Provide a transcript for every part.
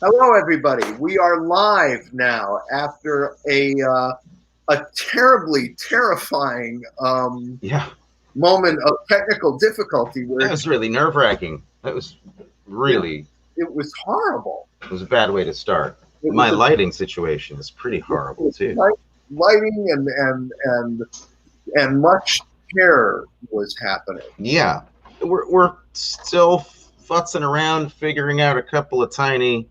Hello, everybody. We are live now after a terribly terrifying Yeah, moment of technical difficulty. that Where was really nerve-wracking. That was it, really it was horrible. it was a bad way to start. It My was a lighting situation is pretty horrible too. lighting and much terror was happening. Yeah, we're still futzing around, figuring out a couple of tiny.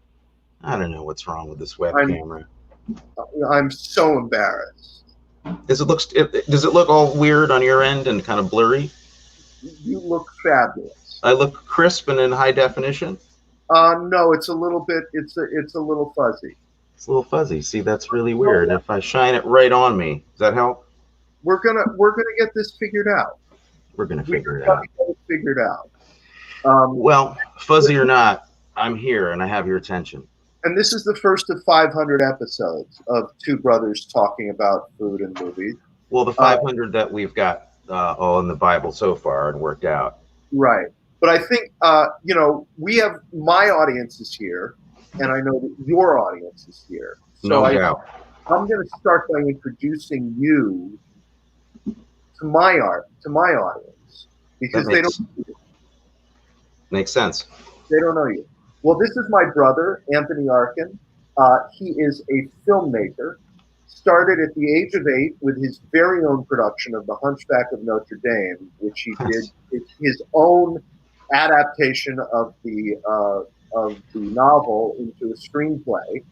I don't know what's wrong with this web I'm camera. I'm so embarrassed. Does it look all weird on your end and kind of blurry? You look fabulous. I look crisp and in high definition. No, it's a little bit. It's a little fuzzy. It's a little fuzzy. See, that's really weird. If I shine it right on me, does that help? We're gonna get this figured out. We're gonna We figure it got out. it figured out. Um, Well, fuzzy or not, I'm here and I have your attention. and this is the first of 500 episodes of two brothers talking about food and movies. Well, the Uh, 500 that we've got all in the Bible so far and worked out. right. But I think, we have my audience is here, and I know that your audience is here. So No doubt. I'm going to start by introducing you to my audience That because they don't makes sense. they don't know you. Well, this is my brother, Anthony Arkin. He is a filmmaker. Started at the age of 8 with his very own production of The Hunchback of Notre Dame, which he did his own adaptation of the novel into a screenplay,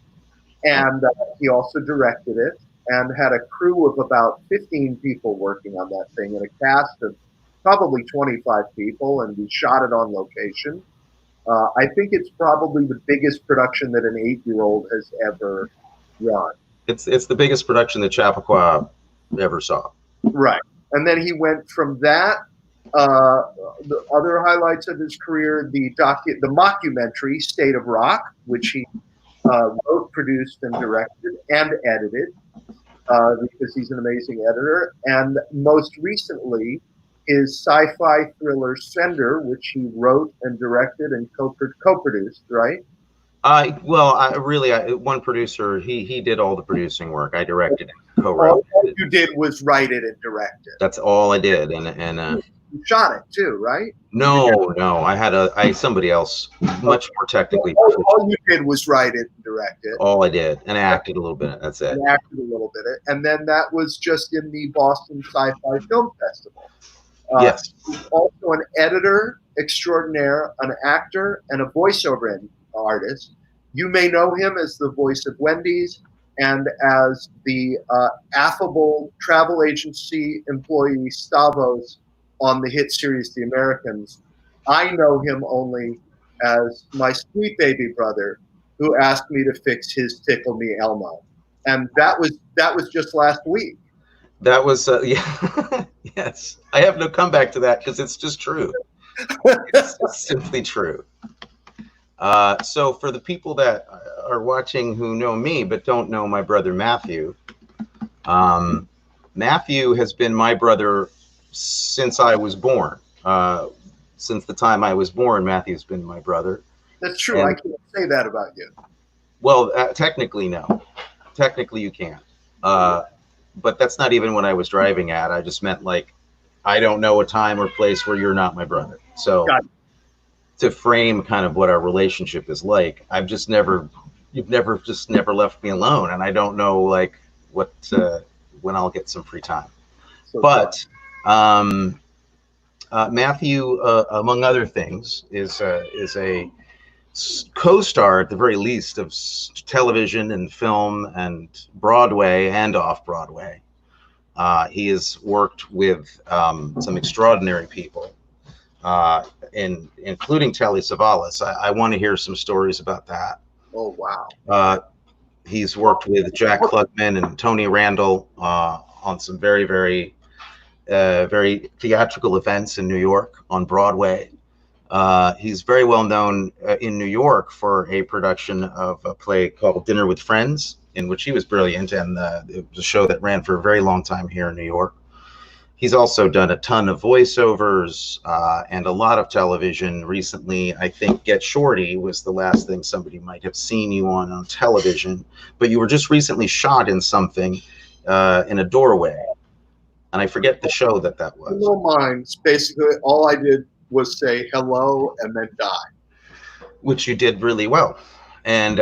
and he also directed it and had a crew of about 15 people working on that thing and a cast of probably 25 people, and we shot it on location. I think it's probably the biggest production that an 8-year-old has ever run. It's the biggest production that Chappaqua ever saw. Right. And then he went from that. Uh, the other highlights of his career, the mockumentary State of Rock, which he wrote, produced, and directed and edited, because he's an amazing editor. And most recently, his sci-fi thriller Sender, which he wrote and directed and co-produced, right? One producer. He did all the producing work. I directed and All co-wrote. you did was write it and direct it. That's all I did. You shot it too, right? No, I somebody else much more technically proficient. All you did was write it and direct it All I did, and I acted a little bit. That's it. and acted a little bit. And then that was just in the Boston Sci-Fi Film Festival. Yes. He's also an editor extraordinaire, an actor, and a voiceover artist. You may know him as the voice of Wendy's and as the affable travel agency employee Stavros on the hit series The Americans. I know him only as my sweet baby brother who asked me to fix his Tickle Me Elmo. And that was just last week. That was yeah. Yes. I have no comeback to that because it's just true. It's simply true. So for the people that are watching who know me but don't know my brother Matthew, Matthew has been my brother since I was born. Since the time I was born, Matthew's been my brother. That's true. I can't say that about you. Well, technically, no. Technically, you can't. But that's not even what I was driving at. I just meant like, I don't know a time or place where you're not my brother. So to frame kind of what our relationship is like, you've never left me alone. And I don't know like when I'll get some free time. So But Matthew, among other things, is a co-star at the very least of television and film and Broadway and off Broadway. He has worked with some extraordinary people, including Telly Savalas. I want to hear some stories about that. Oh wow! He's worked with Jack Klugman and Tony Randall on some very, very, very theatrical events in New York on Broadway. He's very well known in New York for a production of a play called Dinner with Friends, in which he was brilliant, and it was a show that ran for a very long time here in New York. He's also done a ton of voiceovers and a lot of television recently. I think Get Shorty was the last thing somebody might have seen you on television, but you were just recently shot in something in a doorway, and I forget the show that was. No minds. Basically, all I did was say hello and then die. Which you did really well. And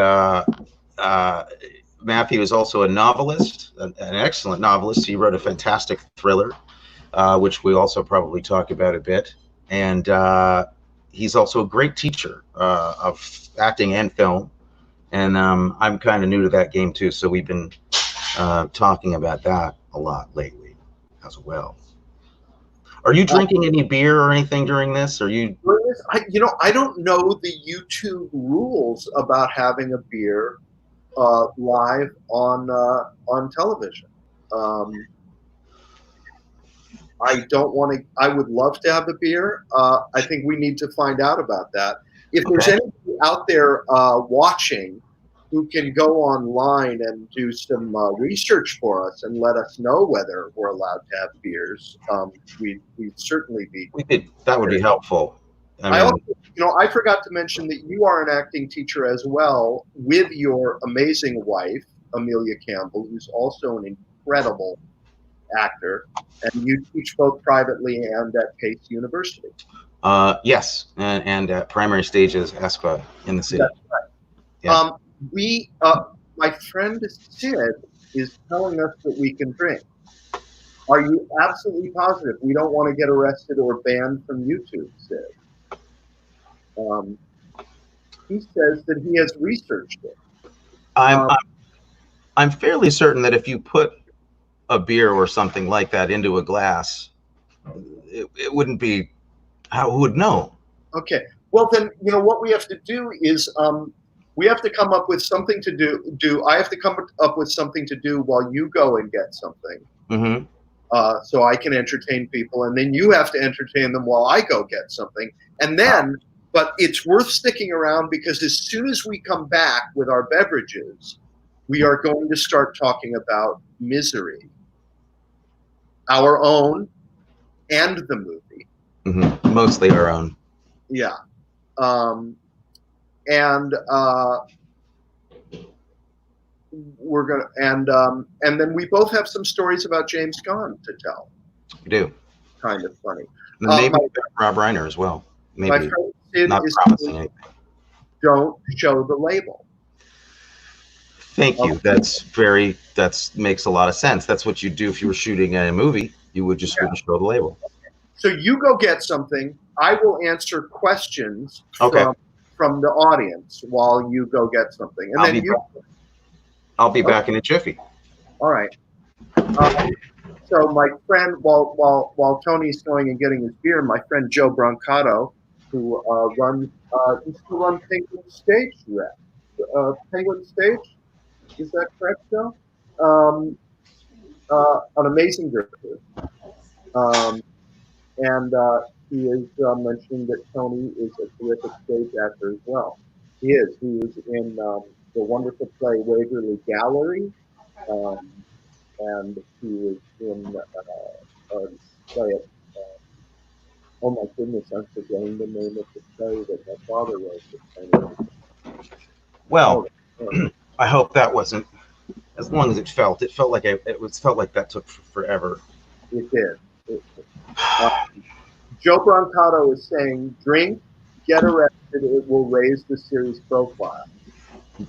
Matthew is also a novelist, an excellent novelist. He wrote a fantastic thriller, which we also probably talk about a bit. And he's also a great teacher of acting and film. And I'm kind of new to that game too, so we've been talking about that a lot lately as well. Are you drinking any beer or anything during this? Are you? I don't know the YouTube rules about having a beer live on television. I don't want to. I would love to have a beer. I think we need to find out about that. If there's anybody out there watching who can go online and do some research for us and let us know whether we're allowed to have beers, we'd certainly be. That would be helpful. I also, I forgot to mention that you are an acting teacher as well with your amazing wife, Amelia Campbell, who's also an incredible actor, and you teach both privately and at Pace University. Yes, and at Primary Stages ESPA in the city. That's right. Yeah. My friend Sid is telling us that we can drink. Are you absolutely positive we don't want to get arrested or banned from YouTube, Sid? He says that he has researched it. I'm fairly certain that if you put a beer or something like that into a glass, it wouldn't be. Who would know? Okay. Well, then what we have to do is we have to come up with something to do. I have to come up with something to do while you go and get something. Mm-hmm. So I can entertain people, and then you have to entertain them while I go get something, and then. But it's worth sticking around because as soon as we come back with our beverages, we are going to start talking about Misery, our own, and the movie. Mm-hmm. Mostly our own. Yeah. We're gonna and then we both have some stories about James Caan to tell. We do. Kind of funny. And maybe Rob Reiner as well. Maybe. My friend Sid not is promising anything. Don't show the label. Thank you. That makes a lot of sense. That's what you do if you were shooting a movie. You would just wouldn't show the label. So you go get something. I will answer questions from the audience while you go get something, and I'll be back in a jiffy. All right. So my friend, while Tony's going and getting his beer, my friend Joe Brancato, who used to run Penguin Stage Rep. Penguin Stage, is that correct, Joe? An amazing director. And he is mentioning that Tony is a terrific stage actor as well. He is. He was in the wonderful play Waverly Gallery, and he was in a play at, oh my goodness, I'm forgetting the name of the play that my father wrote. Well, I hope that wasn't as long as it felt. It felt like that took forever. It did. Joe Brancato is saying, drink, get arrested, it will raise the series profile.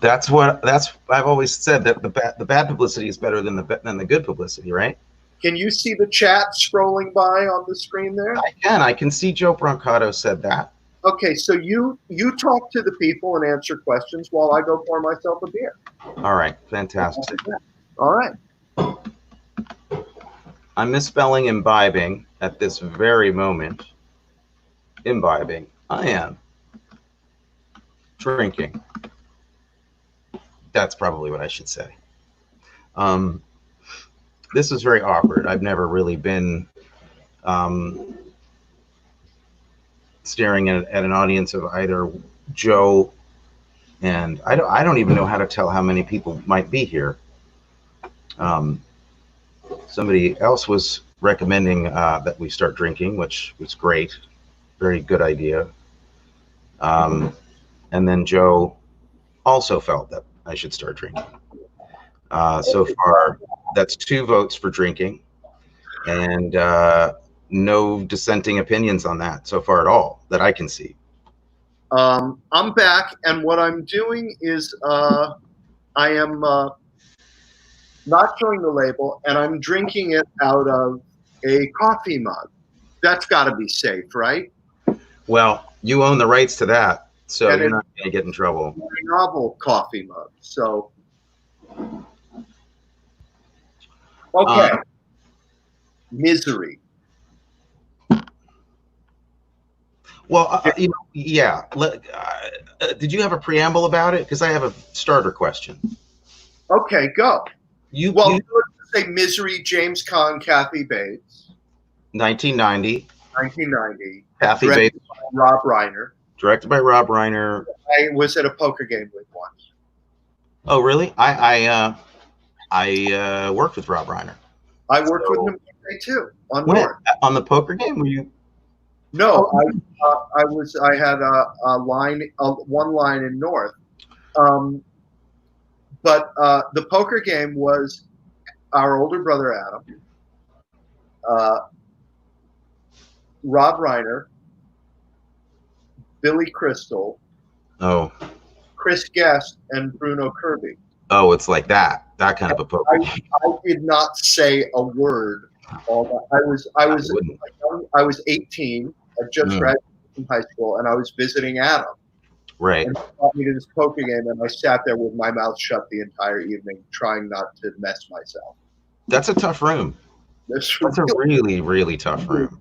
I've always said, that the bad publicity is better than the good publicity, right? Can you see the chat scrolling by on the screen there? I can see Joe Brancato said that. Okay, so you talk to the people and answer questions while I go pour myself a beer. All right, fantastic. All right. I'm misspelling imbibing at this very moment. Imbibing. I am drinking. That's probably what I should say. This is very awkward. I've never really been staring at an audience of either Joe and I don't even know how to tell how many people might be here. Somebody else was recommending that we start drinking, which was great. Very good idea. And then Joe also felt that I should start drinking. So far, that's 2 votes for drinking, and no dissenting opinions on that so far at all that I can see. I'm back, and what I'm doing is I am not showing the label, and I'm drinking it out of a coffee mug. That's got to be safe, right? Well, you own the rights to that, so And you're not going to get in trouble. A novel coffee mug. So, okay. Misery. Well, yeah. Did you have a preamble about it? Because I have a starter question. Okay, go. Let's say Misery, James Caan, Kathy Bates. 1990. 1990. Kathy Bates. Rob Reiner. Directed by Rob Reiner. I was at a poker game with once. Oh, really? I worked with Rob Reiner. I worked with him one day too on North. On the poker game? Were you? No, I had a line, one line in North, but the poker game was our older brother Adam, Rob Reiner, Billy Crystal, Chris Guest, and Bruno Kirby. Oh, it's like that kind of a poker. I did not say a word. I was 18. I just graduated from high school, and I was visiting Adam. Right. And he brought me to this poker game, and I sat there with my mouth shut the entire evening, trying not to mess myself. That's a tough room. That's a really, really tough room.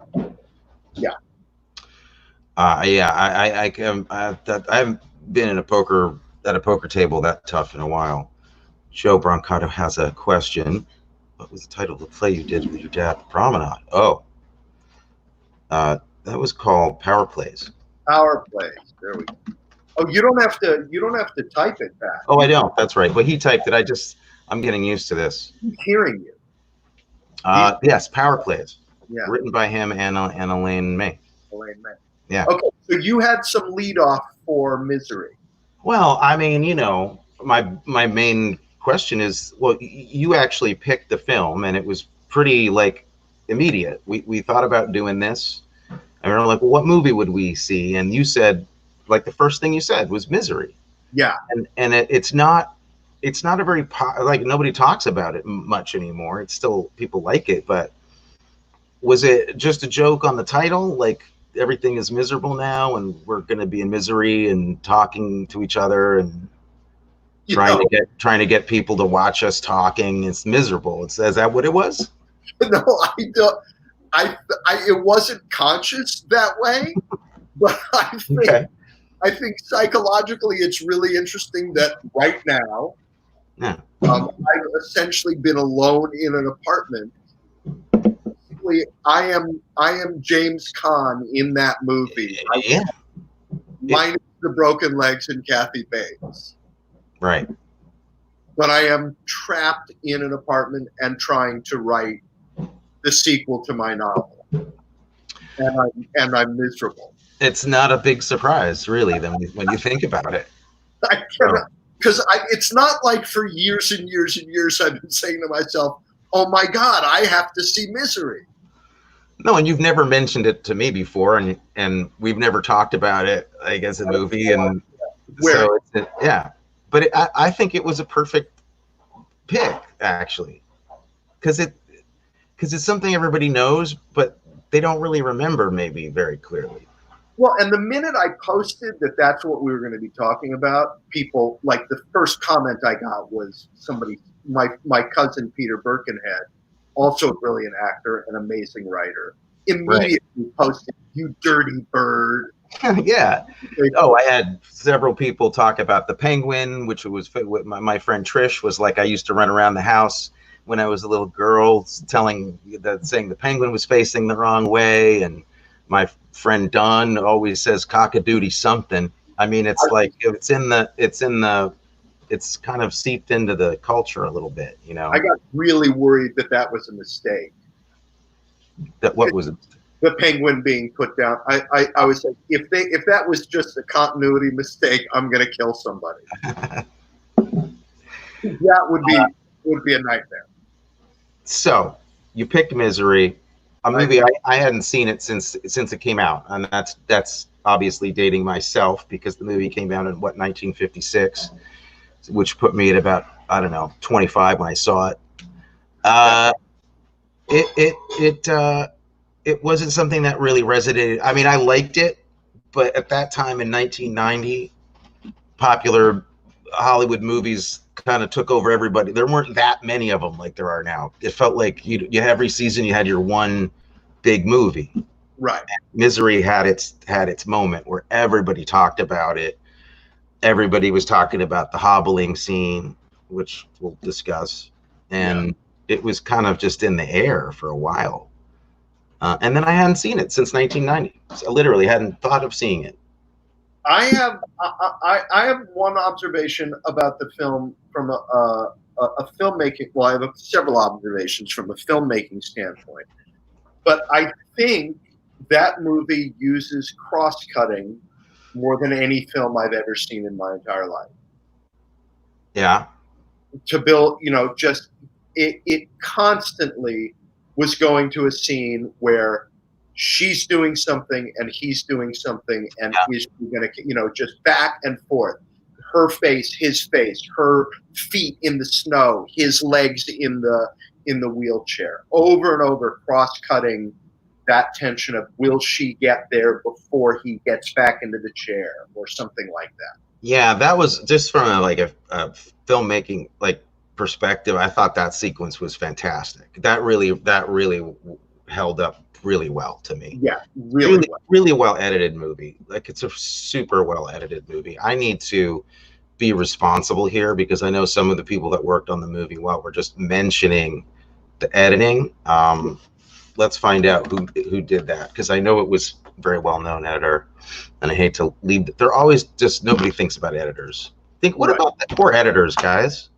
Yeah. I haven't been at a poker table that tough in a while. Joe Brancato has a question. What was the title of the play you did with your dad, Promenade? That was called Power Plays. Power Plays. There we go. Oh, you don't have to type it back. Oh, I don't. That's right. But he typed it. I'm getting used to this. He's hearing you. Yes, Power Plays. Yeah. Written by him and Elaine May. Elaine May. Yeah. Okay, so you had some lead off for Misery. Well, I mean, my main question is, well, you actually picked the film, and it was pretty immediate. We thought about doing this, and we were like, well, what movie would we see? And you said, the first thing you said was Misery. Yeah. And it's not a very nobody talks about it much anymore. It's still, people like it, but was it just a joke on the title? Everything is miserable now, and we're going to be in misery and talking to each other and trying to get people to watch us talking. It's miserable. Is that what it was? No, I don't. It wasn't conscious that way, but I think psychologically it's really interesting that right now, I've essentially been alone in an apartment. I am James Caan in that movie. Yeah. Minus the broken legs and Kathy Bates. Right. But I am trapped in an apartment and trying to write the sequel to my novel. And I'm miserable. It's not a big surprise, really, then when you think about it. Because it's not like for years and years and years I've been saying to myself, oh my God, I have to see Misery. No, and you've never mentioned it to me before, and we've never talked about it, as a movie, and so But I think it was a perfect pick, actually, because it's something everybody knows, but they don't really remember maybe very clearly. Well, and the minute I posted that that's what we were going to be talking about, people, the first comment I got was somebody, my cousin Peter Birkenhead, also a brilliant actor, an amazing writer, immediately posted, "You dirty bird." Yeah. Oh, I had several people talk about The Penguin, which was my friend Trish was like, I used to run around the house when I was a little girl saying The Penguin was facing the wrong way, and my friend Don always says cock-a-doodle something. I mean, it's it's kind of seeped into the culture a little bit, I got really worried that was a mistake. That what was it? The penguin being put down. I was like, if that was just a continuity mistake, I'm gonna kill somebody. That would be a nightmare. So you picked Misery, a movie I hadn't seen it since it came out, and that's obviously dating myself because the movie came out in what 1956, which put me at about I don't know 25 when I saw it. It it it it wasn't something that really resonated. I mean, I liked it, but at that time in 1990, popular Hollywood movies kind of took over everybody. There weren't that many of them like there are now. It felt like you every season you had your one big movie. Right. Misery had its moment where everybody talked about it. Everybody was talking about the hobbling scene, which we'll discuss, and it was kind of just in the air for a while. And then I hadn't seen it since 1990. So I literally hadn't thought of seeing it. I have one observation about the film from a filmmaking. Well, I have several observations from a filmmaking standpoint, but I think that movie uses cross-cutting more than any film I've ever seen in my entire life. Yeah. To build, just it constantly was going to a scene where she's doing something and he's doing something, and is going to, just back and forth. Her face, his face, her feet in the snow, his legs in the wheelchair, over and over, cross-cutting that tension of will she get there before he gets back into the chair or something like that. Yeah, that was just from a filmmaking perspective. I thought that sequence was fantastic. That really held up really well to me. Yeah, really well edited movie. Like it's a super well edited movie. I need to be responsible here because I know some of the people that worked on the movie while we're just mentioning the editing. Let's find out who did that because I know it was a very well known editor, and I hate to leave. They're always just nobody thinks about editors. What about the poor editors, guys?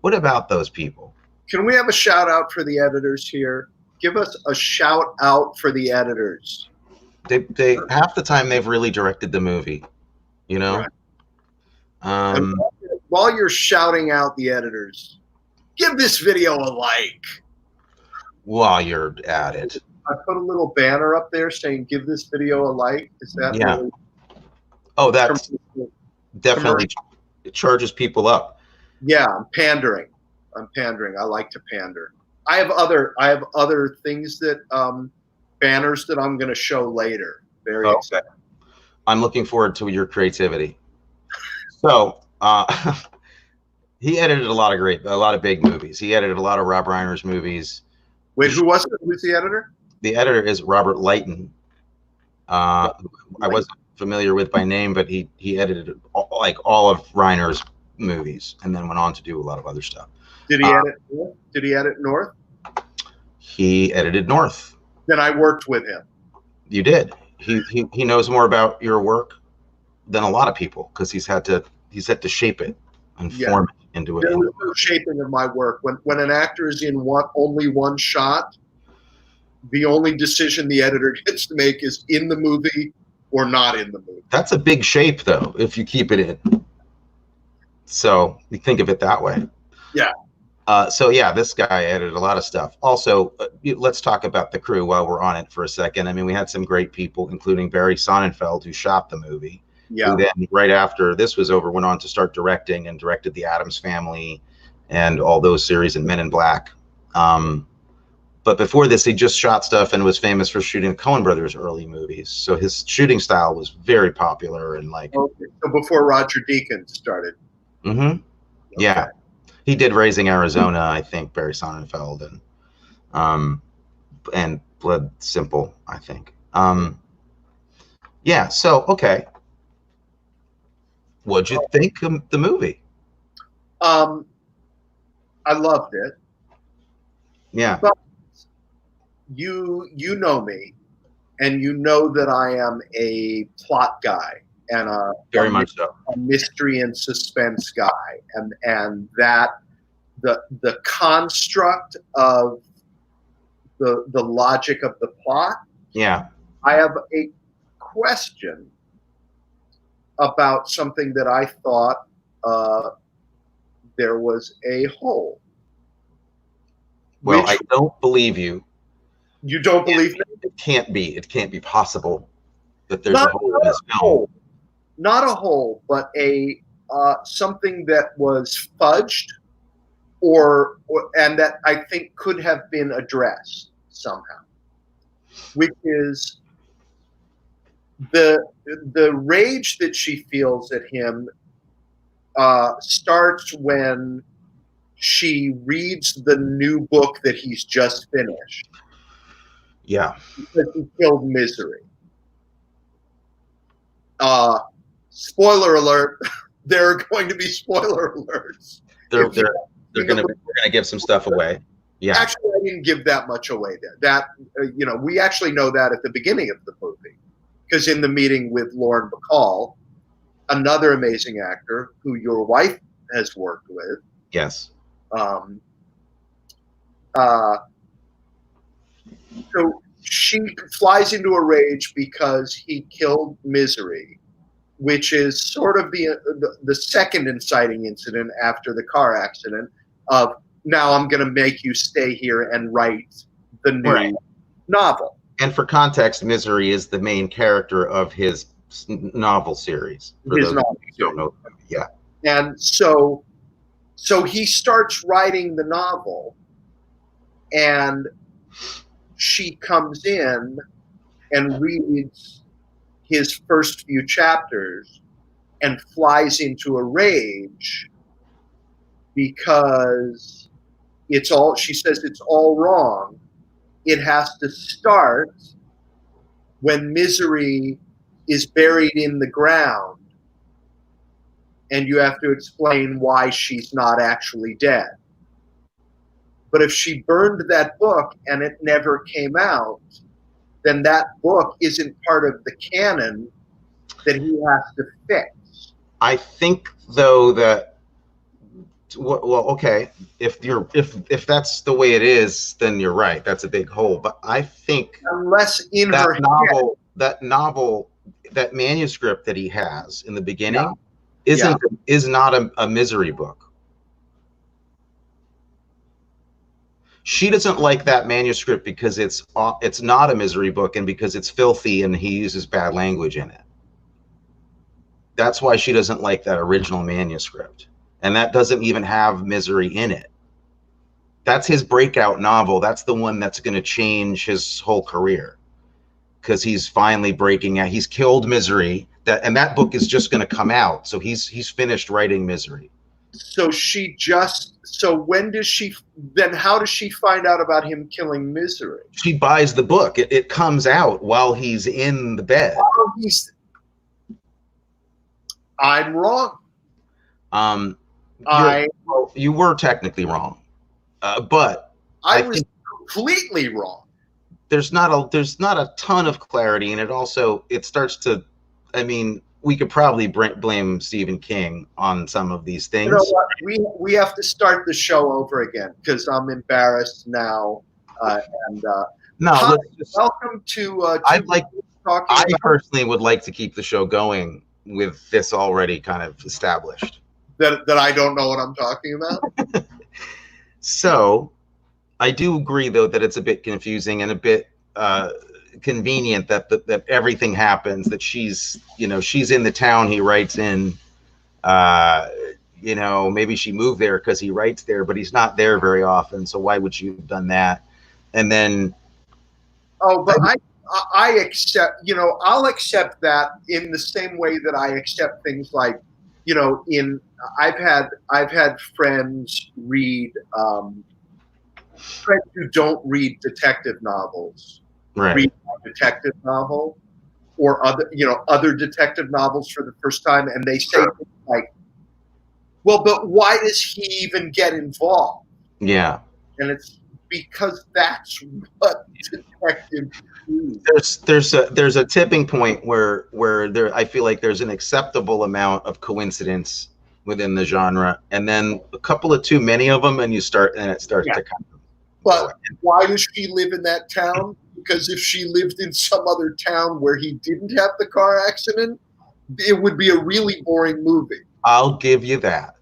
What about those people? Can we have a shout out for the editors here? Give us a shout out for the editors. They half the time they've really directed the movie, Right. And while you're shouting out the editors, give this video a like. While you're at it, I put a little banner up there saying "Give this video a like." Is that really? Oh, that's definitely it charges people up. Yeah, I'm pandering. I like to pander. I have other things that banners that I'm going to show later. Very excited. I'm looking forward to your creativity. So he edited a lot of big movies. He edited a lot of Rob Reiner's movies. Wait, who was it? Who's the editor? The editor is Robert Leighton. I wasn't familiar with by name, but he edited all of Reiner's movies, and then went on to do a lot of other stuff. Did he edit North? Did he edit North? He edited North. Then I worked with him. You did. He knows more about your work than a lot of people because he's had to shape it and form it into it. There was no shaping of my work. When an actor is in only one shot, the only decision the editor gets to make is in the movie or not in the movie. That's a big shape, though, if you keep it in. So you think of it that way. Yeah. This guy edited a lot of stuff. Also, let's talk about the crew while we're on it for a second. I mean, we had some great people, including Barry Sonnenfeld, who shot the movie. Yeah. Who then, right after this was over, went on to start directing and directed The Addams Family and all those series and Men in Black. But before this, he just shot stuff and was famous for shooting the Coen Brothers' early movies. So his shooting style was very popular and So before Roger Deakins started. Mm-hmm. Okay. Yeah. He did Raising Arizona, I think, Barry Sonnenfeld, and Blood Simple, I think. Okay. What'd you think of the movie? I loved it. Yeah. But you know me, and you know that I am a plot guy and very much so a mystery and suspense guy, and that the construct of the logic of the plot. Yeah. I have a question about something that I thought there was a hole. Well, Which I don't believe you. you don't believe me? It can't be. It can't be possible that there's Not, a hole not in a this film. hole, not a hole, but a something that was fudged, or and that I think could have been addressed somehow, which is the rage that she feels at him starts when she reads the new book that he's just finished. Yeah. Because he killed Misery. Spoiler alert. There are going to be spoiler alerts. They're gonna give some stuff away. Yeah. Actually, I didn't give that much away there. That we actually know that at the beginning of the movie, because in the meeting with Lauren Bacall, another amazing actor who your wife has worked with. Yes. So she flies into a rage because he killed Misery, which is sort of the second inciting incident after the car accident of, now I'm going to make you stay here and write the new novel. And for context, Misery is the main character of his novel series. For those who don't know. Yeah. And so he starts writing the novel, and she comes in and reads his first few chapters and flies into a rage because she says it's all wrong. It has to start when Misery is buried in the ground, and you have to explain why she's not actually dead. But if she burned that book and it never came out, then that book isn't part of the canon that he has to fix. I think, though, that okay, if that's the way it is, then you're right. That's a big hole. But I think unless in that novel, that manuscript that he has in the beginning is not a Misery book. She doesn't like that manuscript because it's not a Misery book, and because it's filthy and he uses bad language in it. That's why she doesn't like that original manuscript. And that doesn't even have Misery in it. That's his breakout novel. That's the one that's going to change his whole career, because he's finally breaking out. He's killed Misery, and that book is just going to come out. So he's finished writing Misery. So when does she, then how does she find out about him killing Misery? She buys the book. It comes out while he's in the bed. I'm wrong. You were technically wrong, but I was completely wrong. There's not a ton of clarity, and it starts to. I mean, we could probably blame Stephen King on some of these things. You know what? We have to start the show over again, because I'm embarrassed now. Welcome to. I personally would like to keep the show going with this already kind of established. That I don't know what I'm talking about. So, I do agree, though, that it's a bit confusing and a bit convenient that everything happens. That she's in the town he writes in. Maybe she moved there because he writes there, but he's not there very often. So why would she have done that? And then, I accept. I'll accept that in the same way that I accept things like, I've had friends read friends who don't read detective novels read a detective novel or other detective novels for the first time, and they say things like, well, but why does he even get involved? Yeah. And it's because that's what detectives do. There's a tipping point where I feel like there's an acceptable amount of coincidence within the genre, and then a couple of too many of them, and it starts to kind of But why does she live in that town? Because if she lived in some other town where he didn't have the car accident, it would be a really boring movie. I'll give you that.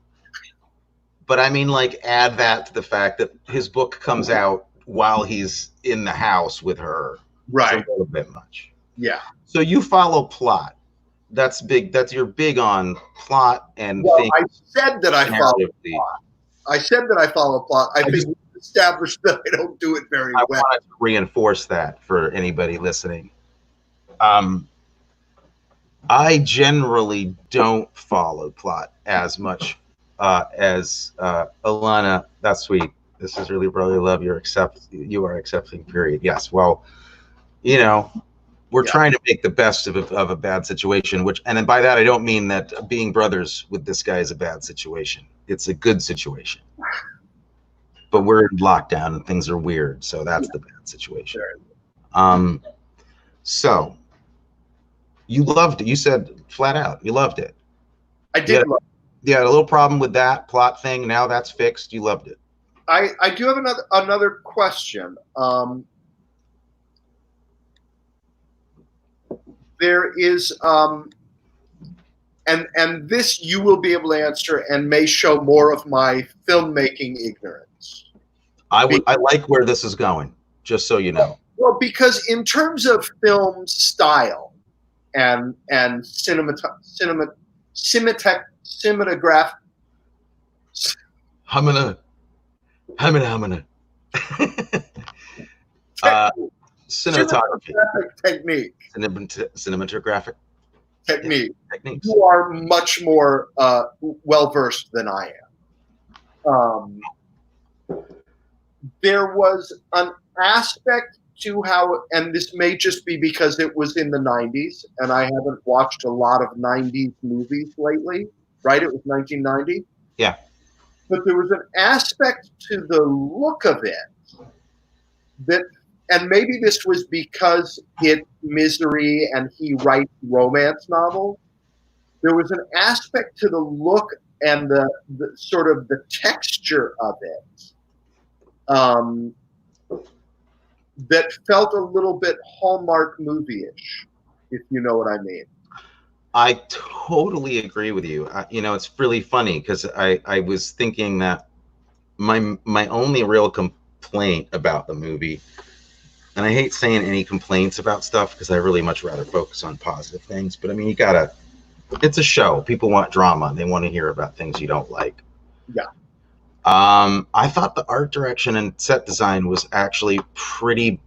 But I mean, like, add that to the fact that his book comes out while he's in the house with her. Right. It's a little bit much. Yeah. So you follow plot. That's big. You're big on plot and things. I said that I follow plot. I said that I follow plot. I think we established that I don't do it very well. I wanted to reinforce that for anybody listening. I generally don't follow plot as much as Alana. That's sweet. This is really love your you are accepting, period. Yes. Well, you know, we're trying to make the best of a bad situation, and then by that I don't mean that being brothers with this guy is a bad situation. It's a good situation. But we're in lockdown and things are weird, so that's the bad situation. So you loved it. You said flat out you loved it. I did love it. You had a little problem with that plot thing. Now that's fixed. You loved it. I do have another question. There is and this you will be able to answer and may show more of my filmmaking ignorance. I like where this is going, just so you know. Well, because in terms of film style and cinematograph. Humana. Cinematography. Technique. Cinematographic techniques. Techniques. You are much more well versed than I am. There was an aspect to how, and this may just be because it was in the 90s, and I haven't watched a lot of 90s movies lately, right? It was 1990. Yeah. But there was an aspect to the look of it that, and maybe this was because it's Misery and he writes romance novels, there was an aspect to the look and the sort of the texture of it that felt a little bit Hallmark movie-ish, if you know what I mean. I totally agree with you. It's really funny because I was thinking that my only real complaint about the movie, and I hate saying any complaints about stuff because I really much rather focus on positive things, but I mean, it's a show. People want drama. They want to hear about things you don't like. Yeah. I thought the art direction and set design was actually pretty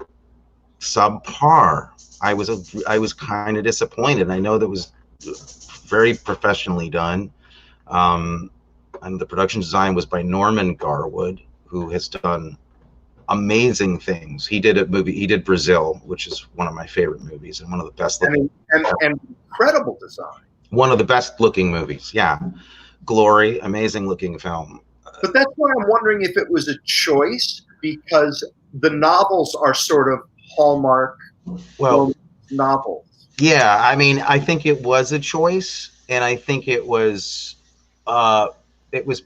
subpar. I was kind of disappointed. I know that was very professionally done. And the production design was by Norman Garwood, who has done amazing things. He did Brazil, which is one of my favorite movies and one of the best looking. And incredible design. One of the best looking movies. Yeah. Glory, amazing looking film. But that's why I'm wondering if it was a choice, because the novels are sort of Hallmark novels. Yeah, I mean, I think it was a choice, and I think it was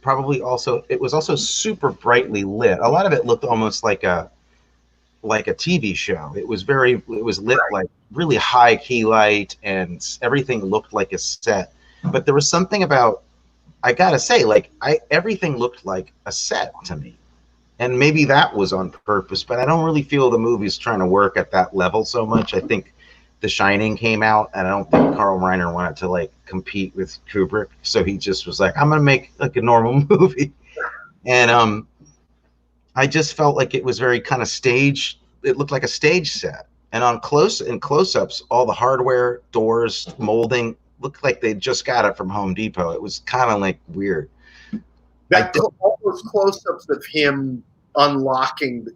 probably also super brightly lit. A lot of it looked almost like a TV show. It was lit like really high key light, and everything looked like a set. But there was something about, I gotta say, everything looked like a set to me. And maybe that was on purpose, but I don't really feel the movie's trying to work at that level so much. I think The Shining came out, and I don't think Carl Reiner wanted to compete with Kubrick. So he just was like, I'm gonna make a normal movie. And I just felt like it was very kind of staged. It looked like a stage set. And in close-ups, all the hardware, doors, molding, looked like they just got it from Home Depot. It was kind of weird. All those close-ups of him unlocking,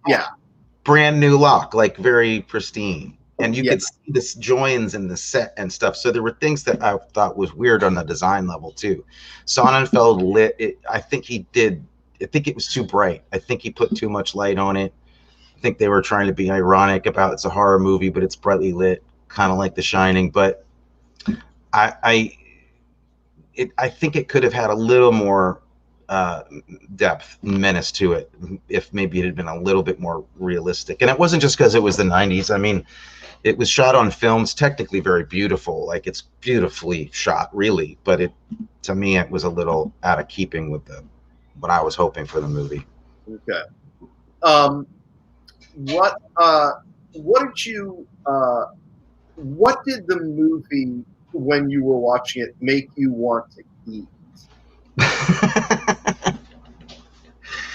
brand new lock, very pristine, and you could see the joins in the set and stuff. So there were things that I thought was weird on the design level too. Sonnenfeld lit it. I think it was too bright. I think he put too much light on it. I think they were trying to be ironic about it's a horror movie, but it's brightly lit, kind of like The Shining. But I think it could have had a little more depth, menace to it. If maybe it had been a little bit more realistic, and it wasn't just because it was the '90s. I mean, it was shot on film. It's technically very beautiful, like it's beautifully shot, really. But to me, it was a little out of keeping with what I was hoping for the movie. Okay. What did you what did the movie, when you were watching it, make you want to eat?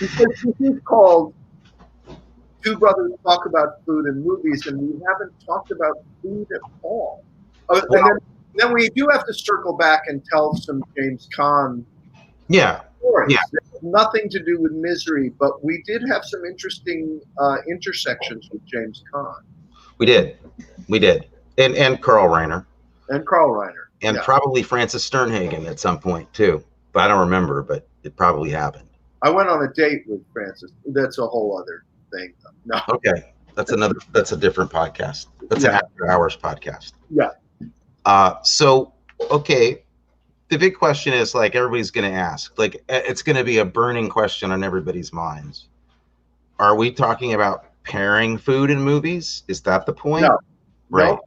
Because this is called Two Brothers Talk About Food and Movies, and we haven't talked about food at all. And then we do have to circle back and tell some James Caan stories. Yeah. Nothing to do with Misery, but we did have some interesting intersections with James Caan. We did, and Carl Reiner, and probably Francis Sternhagen at some point too. But I don't remember, but it probably happened. I went on a date with Francis. That's a whole other thing. No. Okay, that's a different podcast. That's an After Hours podcast. Yeah. So okay. The big question is, like, everybody's going to ask, like, it's going to be a burning question on everybody's minds. Are we talking about pairing food in movies? Is that the point? No. Right.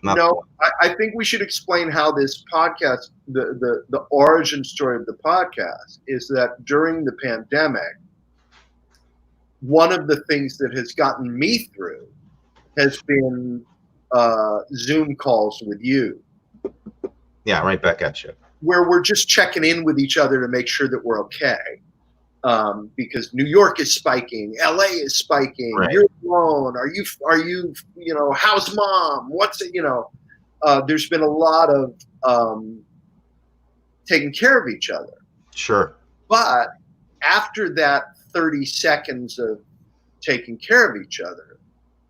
No. I think we should explain how this podcast, the origin story of the podcast, is that during the pandemic, one of the things that has gotten me through has been Zoom calls with you. Yeah, right back at you. Where we're just checking in with each other to make sure that we're okay. Because New York is spiking, LA is spiking, right. You're alone, are you, how's mom? What's it, there's been a lot of taking care of each other. Sure. But after that 30 seconds of taking care of each other,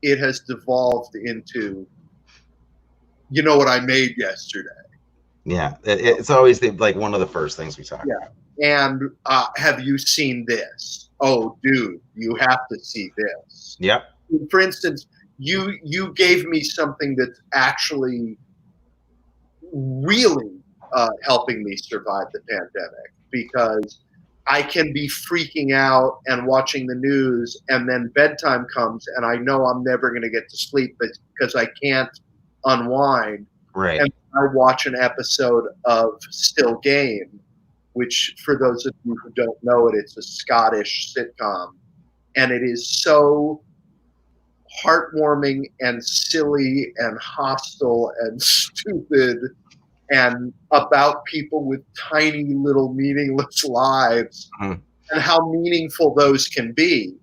it has devolved into, you know what I made yesterday? Yeah, it's always like one of the first things we talk about. And have you seen this? Oh, dude, you have to see this. Yep. For instance, you gave me something that's actually really helping me survive the pandemic, because I can be freaking out and watching the news, and then bedtime comes and I know I'm never going to get to sleep because I can't unwind. Right. And I watch an episode of Still Game, which, for those of you who don't know it, it's a Scottish sitcom. And it is so heartwarming and silly and hostile and stupid and about people with tiny little meaningless lives and how meaningful those can be,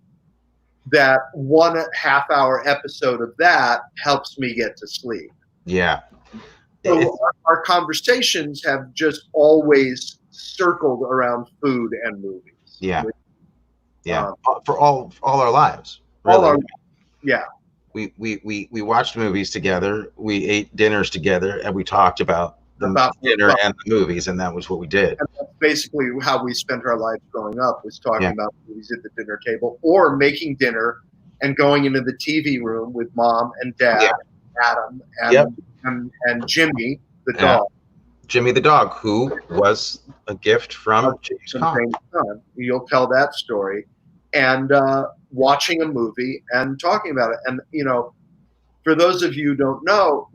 that 1.5 hour episode of that helps me get to sleep. Yeah. So our conversations have just always circled around food and movies. Yeah. For all our lives. Really. We watched movies together. We ate dinners together, and we talked about dinner and the movies, and that was what we did. And that's basically how we spent our lives growing up, was talking about movies at the dinner table, or making dinner and going into the TV room with mom and dad, Adam, and Jimmy the dog. Jimmy the dog, who was a gift from James Caan. You'll tell that story. And watching a movie and talking about it. And, for those of you who don't know,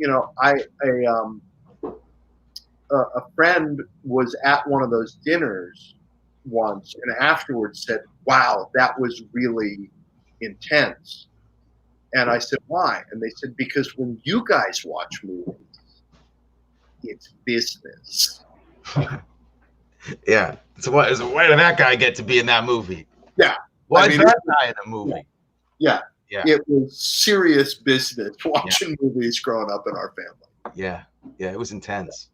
a friend was at one of those dinners once and afterwards said, wow, that was really intense. And I said, why? And they said, because when you guys watch movies, it's business. Yeah. So why did that guy get to be in that movie? Yeah. Why is that guy in the movie? Yeah. It was serious business watching movies growing up in our family. Yeah. Yeah. It was intense.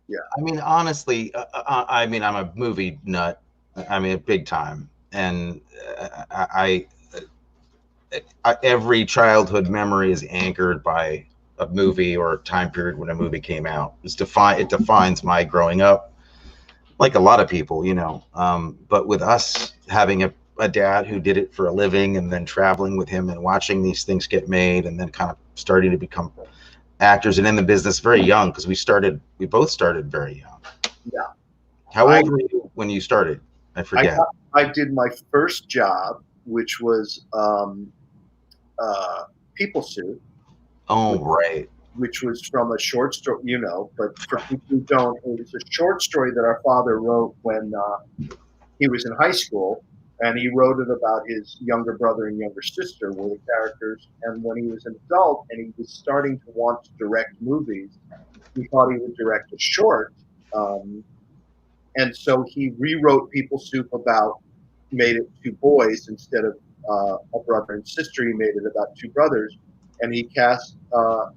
Yeah. I mean, honestly, I'm a movie nut. I mean, big time. And every childhood memory is anchored by a movie or a time period when a movie came out. It defines my growing up, like a lot of people, but with us having a dad who did it for a living, and then traveling with him and watching these things get made, and then kind of starting to become actors and in the business very young, because we both started very young. Yeah. How old were you when you started? I forget. I did my first job, which was People Suit, Oh, right. which was from a short story, but for people who don't, it was a short story that our father wrote when he was in high school, and he wrote it about his younger brother and younger sister were the characters. And when he was an adult and he was starting to want to direct movies, he thought he would direct a short. And so he rewrote People Soup made it two boys instead of a brother and sister. He made it about two brothers, and he cast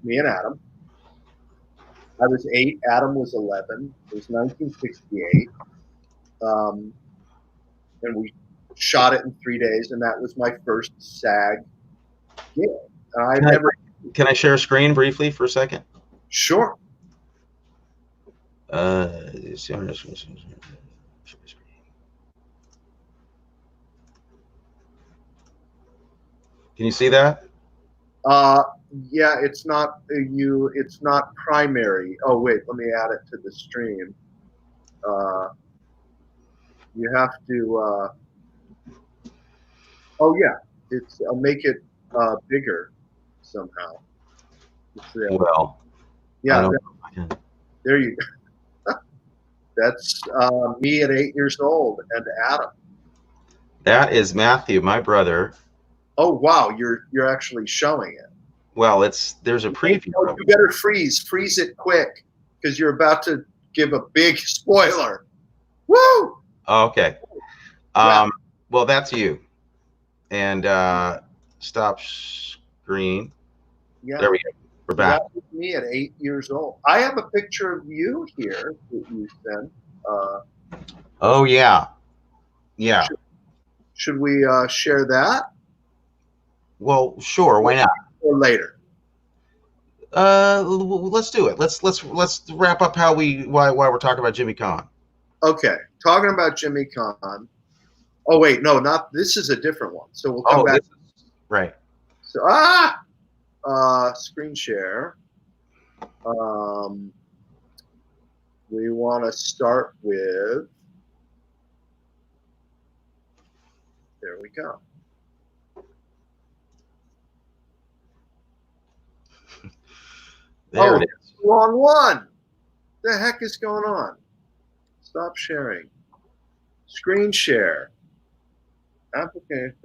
me and Adam. I was 8, Adam was 11. It was 1968. And we shot it in 3 days, and that was my first SAG gig. Can I share a screen briefly for a second? Sure. Can you see that? Yeah, it's not it's not primary. Oh wait, let me add it to the stream. You have to. Oh yeah, I'll make it bigger somehow. Well, yeah, there you go. That's me at 8 years old and Adam. That is Matthew, my brother. Oh wow, you're actually showing it. Well, there's a preview. Oh, you better freeze it quick, because you're about to give a big spoiler. Woo! Okay. Wow. Well, that's you. And stop screen. Yeah. There we go. We're back. That was me at 8 years old. I have a picture of you here that you sent. Oh yeah. Yeah. Should we share that? Well, sure. Why not? Or later. Let's do it. Let's wrap up why we're talking about Jimmy Caan. Okay, talking about Jimmy Caan. Oh wait, no, not this is a different one. So we'll come back. Right. So screen share. We want to start with. There we go. There it is. Wrong one. The heck is going on? Stop sharing. Screen share. Application.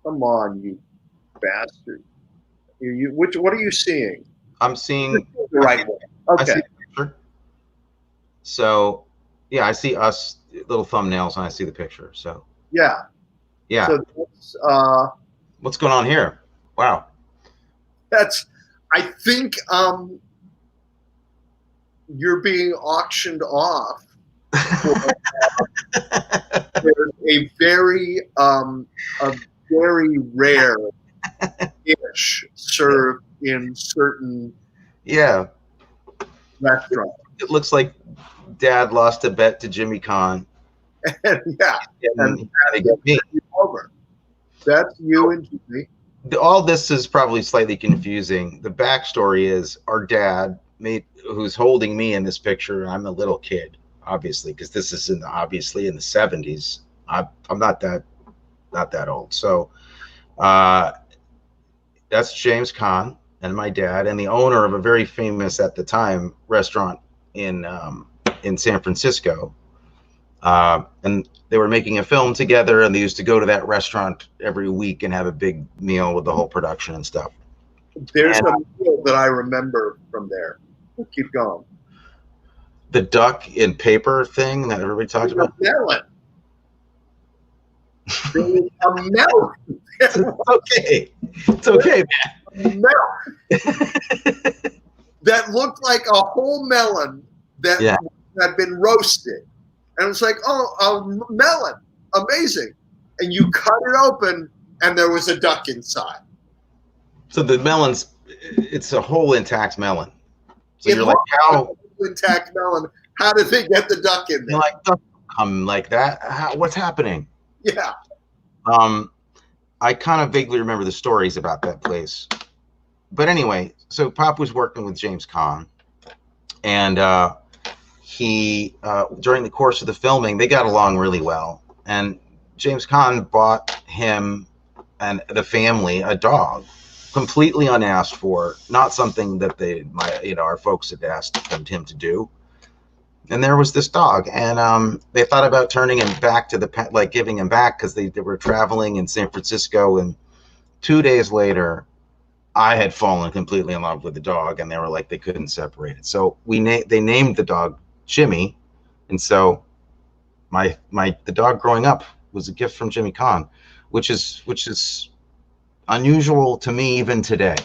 Come on, you bastard. What are you seeing? I'm seeing the right one. Okay. So, yeah, I see us little thumbnails and I see the picture. So yeah. So that's, what's going on here? Wow. I think you're being auctioned off for a very rare dish served in certain restaurants. It looks like Dad lost a bet to Jimmy Caan. And they get me over. That's you and Jimmy. All this is probably slightly confusing. The backstory is our dad, who's holding me in this picture. I'm a little kid, obviously, because this is obviously in the 70s. I'm not that old. So that's James Caan and my dad, and the owner of a very famous at the time restaurant in San Francisco. And they were making a film together, and they used to go to that restaurant every week and have a big meal with the whole production and stuff. There's a meal that I remember from there. We'll keep going. The duck in paper thing that everybody talks about? Melon. There's a melon. It's okay. It's okay, man. Melon. That looked like a whole melon that had been roasted. And it's like, a melon. Amazing. And you cut it open, and there was a duck inside. So the melon's, it's a whole intact melon. So you're like, how? Intact melon. How did they get the duck in there? You're like, duck come like that? What's happening? Yeah. I kind of vaguely remember the stories about that place. but anyway, so Pop was working with James Caan, and he during the course of the filming, they got along really well, and James Caan bought him and the family a dog, completely unasked for, not something that our folks had asked him to do. And there was this dog, and they thought about turning him back to the pet, like giving him back, because they were traveling in San Francisco, and 2 days later, I had fallen completely in love with the dog, and they were like they couldn't separate it. So they named the dog Jimmy, and so the dog growing up was a gift from Jimmy Caan, which is unusual to me even today.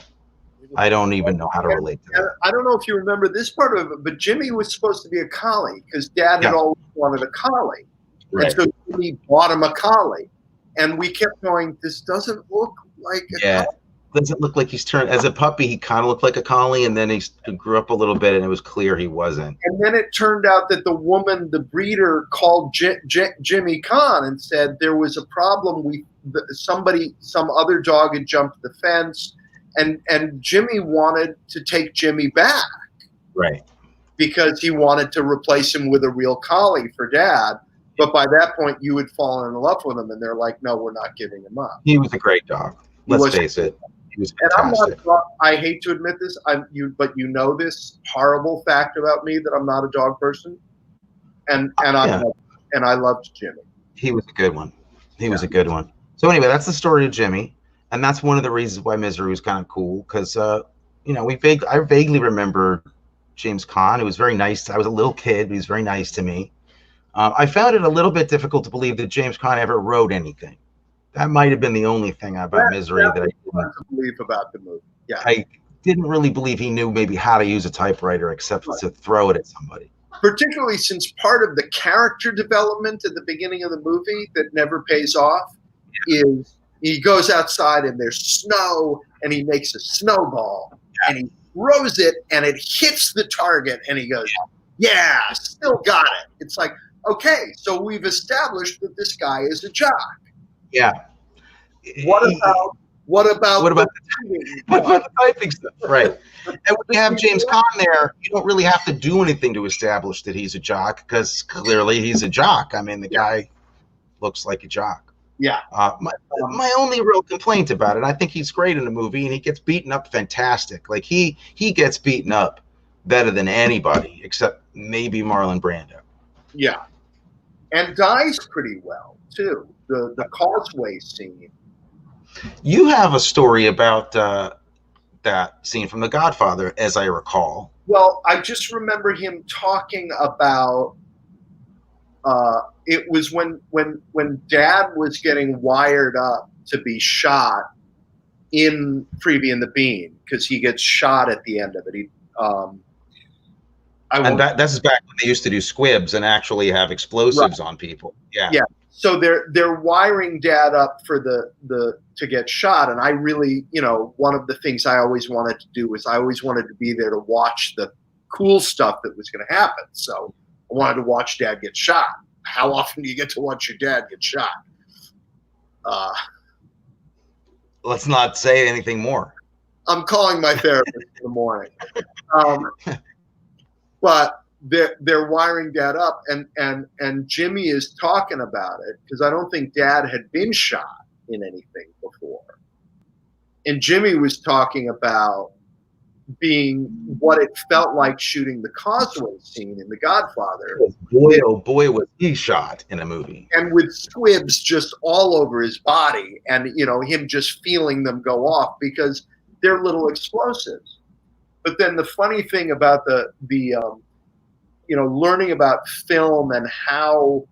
I don't even know how to relate to that. I don't know if you remember this part of it, but Jimmy was supposed to be a collie because Dad had always wanted a collie. Right. And so Jimmy bought him a collie. And we kept going, this doesn't look like a collie. Doesn't look like he's turned. As a puppy, he kind of looked like a collie, and then he grew up a little bit, and it was clear he wasn't. And then it turned out that the woman, the breeder, called Jimmy Caan and said there was a problem. Some other dog had jumped the fence. And Jimmy wanted to take Jimmy back. Right. Because he wanted to replace him with a real collie for Dad. But by that point, you had fallen in love with him, and they're like, no, we're not giving him up. He was a great dog. Let's face it. He was fantastic. And I hate to admit this, but you know this horrible fact about me that I'm not a dog person. And I loved Jimmy. He was a good one. He was a good one. So anyway, that's the story of Jimmy. And that's one of the reasons why Misery was kind of cool, because I vaguely remember James Caan. It was very nice. I was a little kid, but he was very nice to me. I found it a little bit difficult to believe that James Caan ever wrote anything. That might have been the only thing about Misery that I didn't believe about the movie. Yeah, I didn't really believe he knew maybe how to use a typewriter except to throw it at somebody. Particularly since part of the character development at the beginning of the movie that never pays off is. He goes outside and there's snow and he makes a snowball and he throws it and it hits the target and he goes, yeah, still got it. It's like, okay, so we've established that this guy is a jock. Yeah. What about the typing stuff? Right. And when you have James Caan there, you don't really have to do anything to establish that he's a jock, because clearly he's a jock. I mean, the guy looks like a jock. Yeah. My only real complaint about it, I think he's great in the movie, and he gets beaten up fantastic. Like he gets beaten up better than anybody except maybe Marlon Brando. Yeah. And dies pretty well too. The causeway scene. You have a story about that scene from The Godfather, as I recall. Well, I just remember him talking about it was when Dad was getting wired up to be shot in Freebie and the Bean, because he gets shot at the end of it. That's back when they used to do squibs and actually have explosives on people. Yeah. Yeah. So they're wiring Dad up for to get shot, and I really, one of the things I always wanted to do was I always wanted to be there to watch the cool stuff that was going to happen. So I wanted to watch Dad get shot. How often do you get to watch your dad get shot? Let's not say anything more. I'm calling my therapist in the morning. But they're wiring Dad up, and Jimmy is talking about it, because I don't think Dad had been shot in anything before. And Jimmy was talking about being what it felt like shooting the causeway scene in The Godfather. Boy, oh boy, was he shot in a movie. And with squibs just all over his body, and him just feeling them go off because they're little explosives. But then the funny thing about the learning about film and how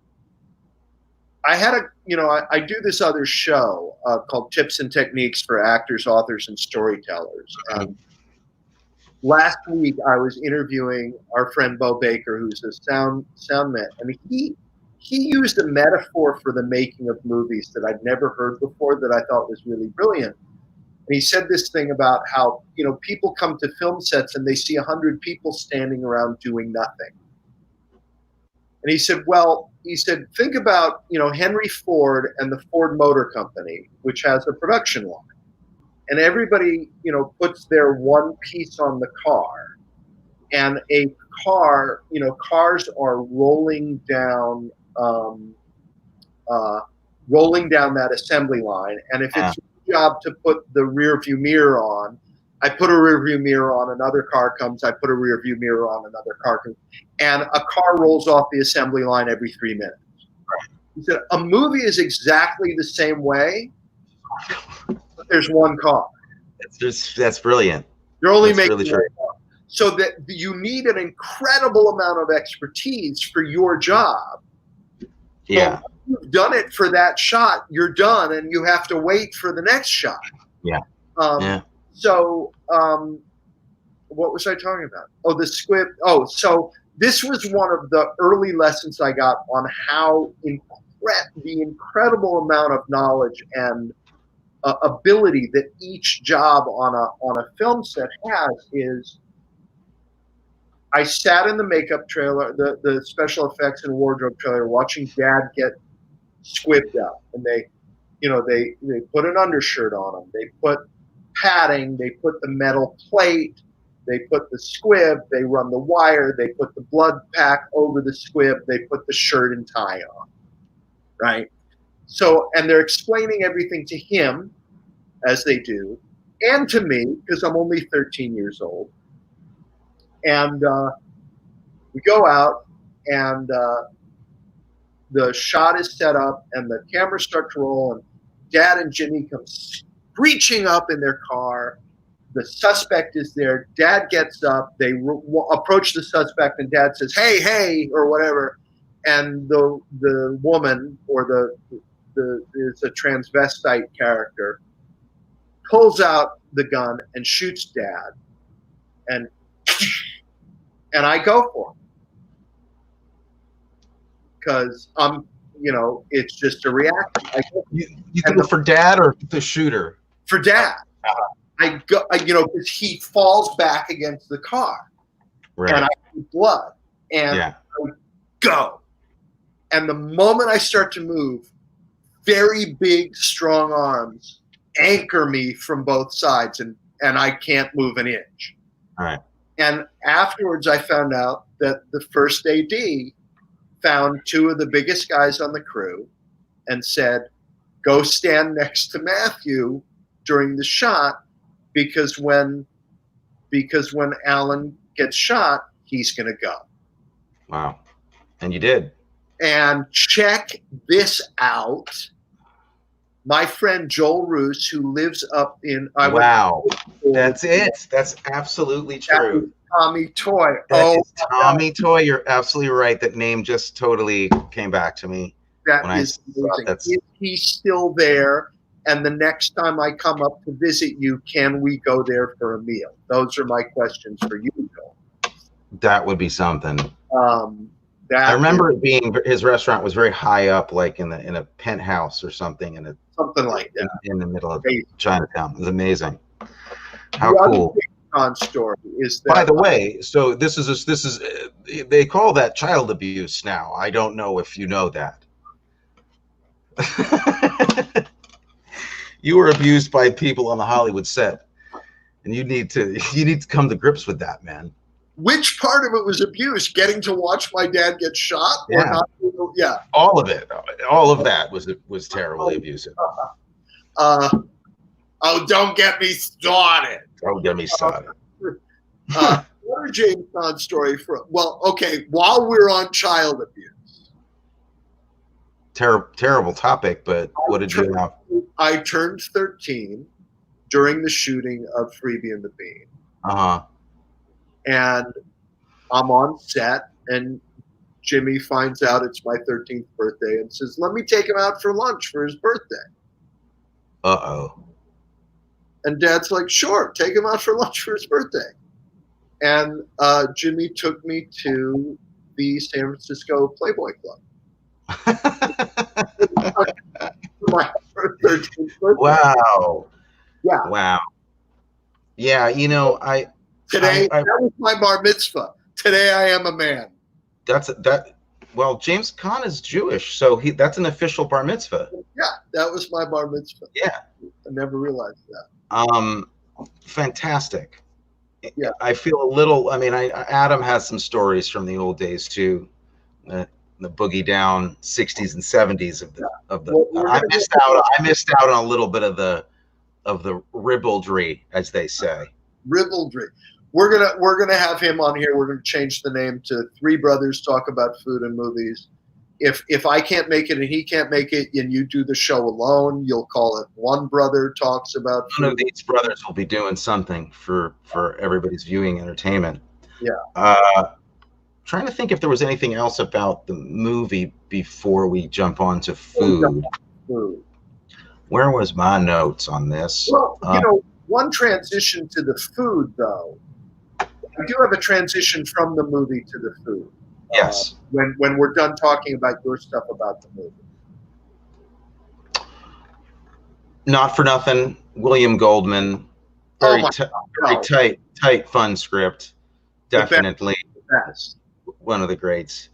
I do this other show called Tips and Techniques for Actors, Authors, and Storytellers. Last week, I was interviewing our friend Bo Baker, who's a soundman, and he used a metaphor for the making of movies that I'd never heard before that I thought was really brilliant. And he said this thing about how people come to film sets and they see 100 people standing around doing nothing. And he said, think about Henry Ford and the Ford Motor Company, which has a production line. and everybody, puts their one piece on the car, and a car, cars are um, rolling down that assembly line. And if Yeah. it's your job to put the rear view mirror on, I put a rear view mirror on, another car comes, I put a rear view mirror on, another car comes, and a car rolls off the assembly line every 3 minutes. He said, a movie is exactly the same way, but there's one car. That's brilliant. You're only That's making really true. one car. So that you need an incredible amount of expertise for your job. Yeah. But you've done it for that shot, you're done, and you have to wait for the next shot. Yeah. So, what was I talking about? Oh, the squib. Oh, so this was one of the early lessons I got on how the incredible amount of knowledge and ability that each job on a film set has is. I sat in the makeup trailer, the special effects and wardrobe trailer, watching Dad get squibbed up, and they put an undershirt on him, they put padding, they put the metal plate, they put the squib, they run the wire, they put the blood pack over the squib, they put the shirt and tie on, right? So, and they're explaining everything to him, as they do, and to me, because I'm only 13 years old. And we go out, and the shot is set up, and the cameras start to roll, and Dad and Jimmy come screeching up in their car. The suspect is there. Dad gets up. They approach the suspect, and Dad says, "Hey, hey," or whatever. And the woman, or it's a transvestite character, pulls out the gun and shoots Dad, and I go for him because it's just a reaction. You go for Dad or the shooter? For Dad. I go, because he falls back against the car, right. And I see blood, and I go. And the moment I start to move, very big, strong arms anchor me from both sides, and I can't move an inch. All right. And afterwards, I found out that the first AD found two of the biggest guys on the crew and said, "Go stand next to Matthew during the shot, because when Alan gets shot, he's going to go." Wow. And you did. And check this out. My friend Joel Roos, who lives up in... Wow. That's it. That's absolutely true. Tommy Toy. Tommy Toy. You're absolutely right. That name just totally came back to me. That is amazing. Is he still there? And the next time I come up to visit you, can we go there for a meal? Those are my questions for you, Joel. That would be something. I remember it being, his restaurant was very high up, like in a penthouse or something, something like that, in the middle of Chinatown. It was amazing. How cool! Caan story is that. By the way, so this is they call that child abuse now. I don't know if you know that. You were abused by people on the Hollywood set, and you need to come to grips with that, man. Which part of it was abuse? Getting to watch my dad get shot? Or not? Yeah. All of it. All of that was terribly abusive. Don't get me started. Don't get me started. What are James Caan's story from? Well, okay, while we're on child abuse. Terrible topic, but what did you have? I turned 13 during the shooting of Freebie and the Bean. Uh-huh. And I'm on set, and Jimmy finds out it's my 13th birthday and says, "Let me take him out for lunch for his birthday." Uh-oh. And Dad's like, "Sure, take him out for lunch for his birthday." And Jimmy took me to the San Francisco Playboy Club. My 13th birthday. Wow. Yeah. Wow. Yeah, Today, that was my bar mitzvah. Today, I am a man. Well, James Caan is Jewish, so that's an official bar mitzvah. Yeah, that was my bar mitzvah. Yeah. I never realized that. Um, fantastic. Yeah. I feel a little. I mean, Adam has some stories from the old days too. The boogie down '60s and '70s of the. Well, we're I gonna missed get out. I missed out on a little bit of the ribaldry, as they say. Ribaldry. We're gonna have him on here. We're gonna change the name to Three Brothers Talk About Food and Movies. If I can't make it and he can't make it, and you do the show alone, you'll call it One Brother Talks About One of Food. these brothers will be doing something for everybody's viewing entertainment. Yeah. Trying to think if there was anything else about the movie before we jump on to food. Food. Where was my notes on this? Well, one transition to the food, though. I do have a transition from the movie to the food. Yes. When we're done talking about your stuff about the movie. Not for nothing, William Goldman. Very, very tight, fun script. Definitely the best. One of the greats.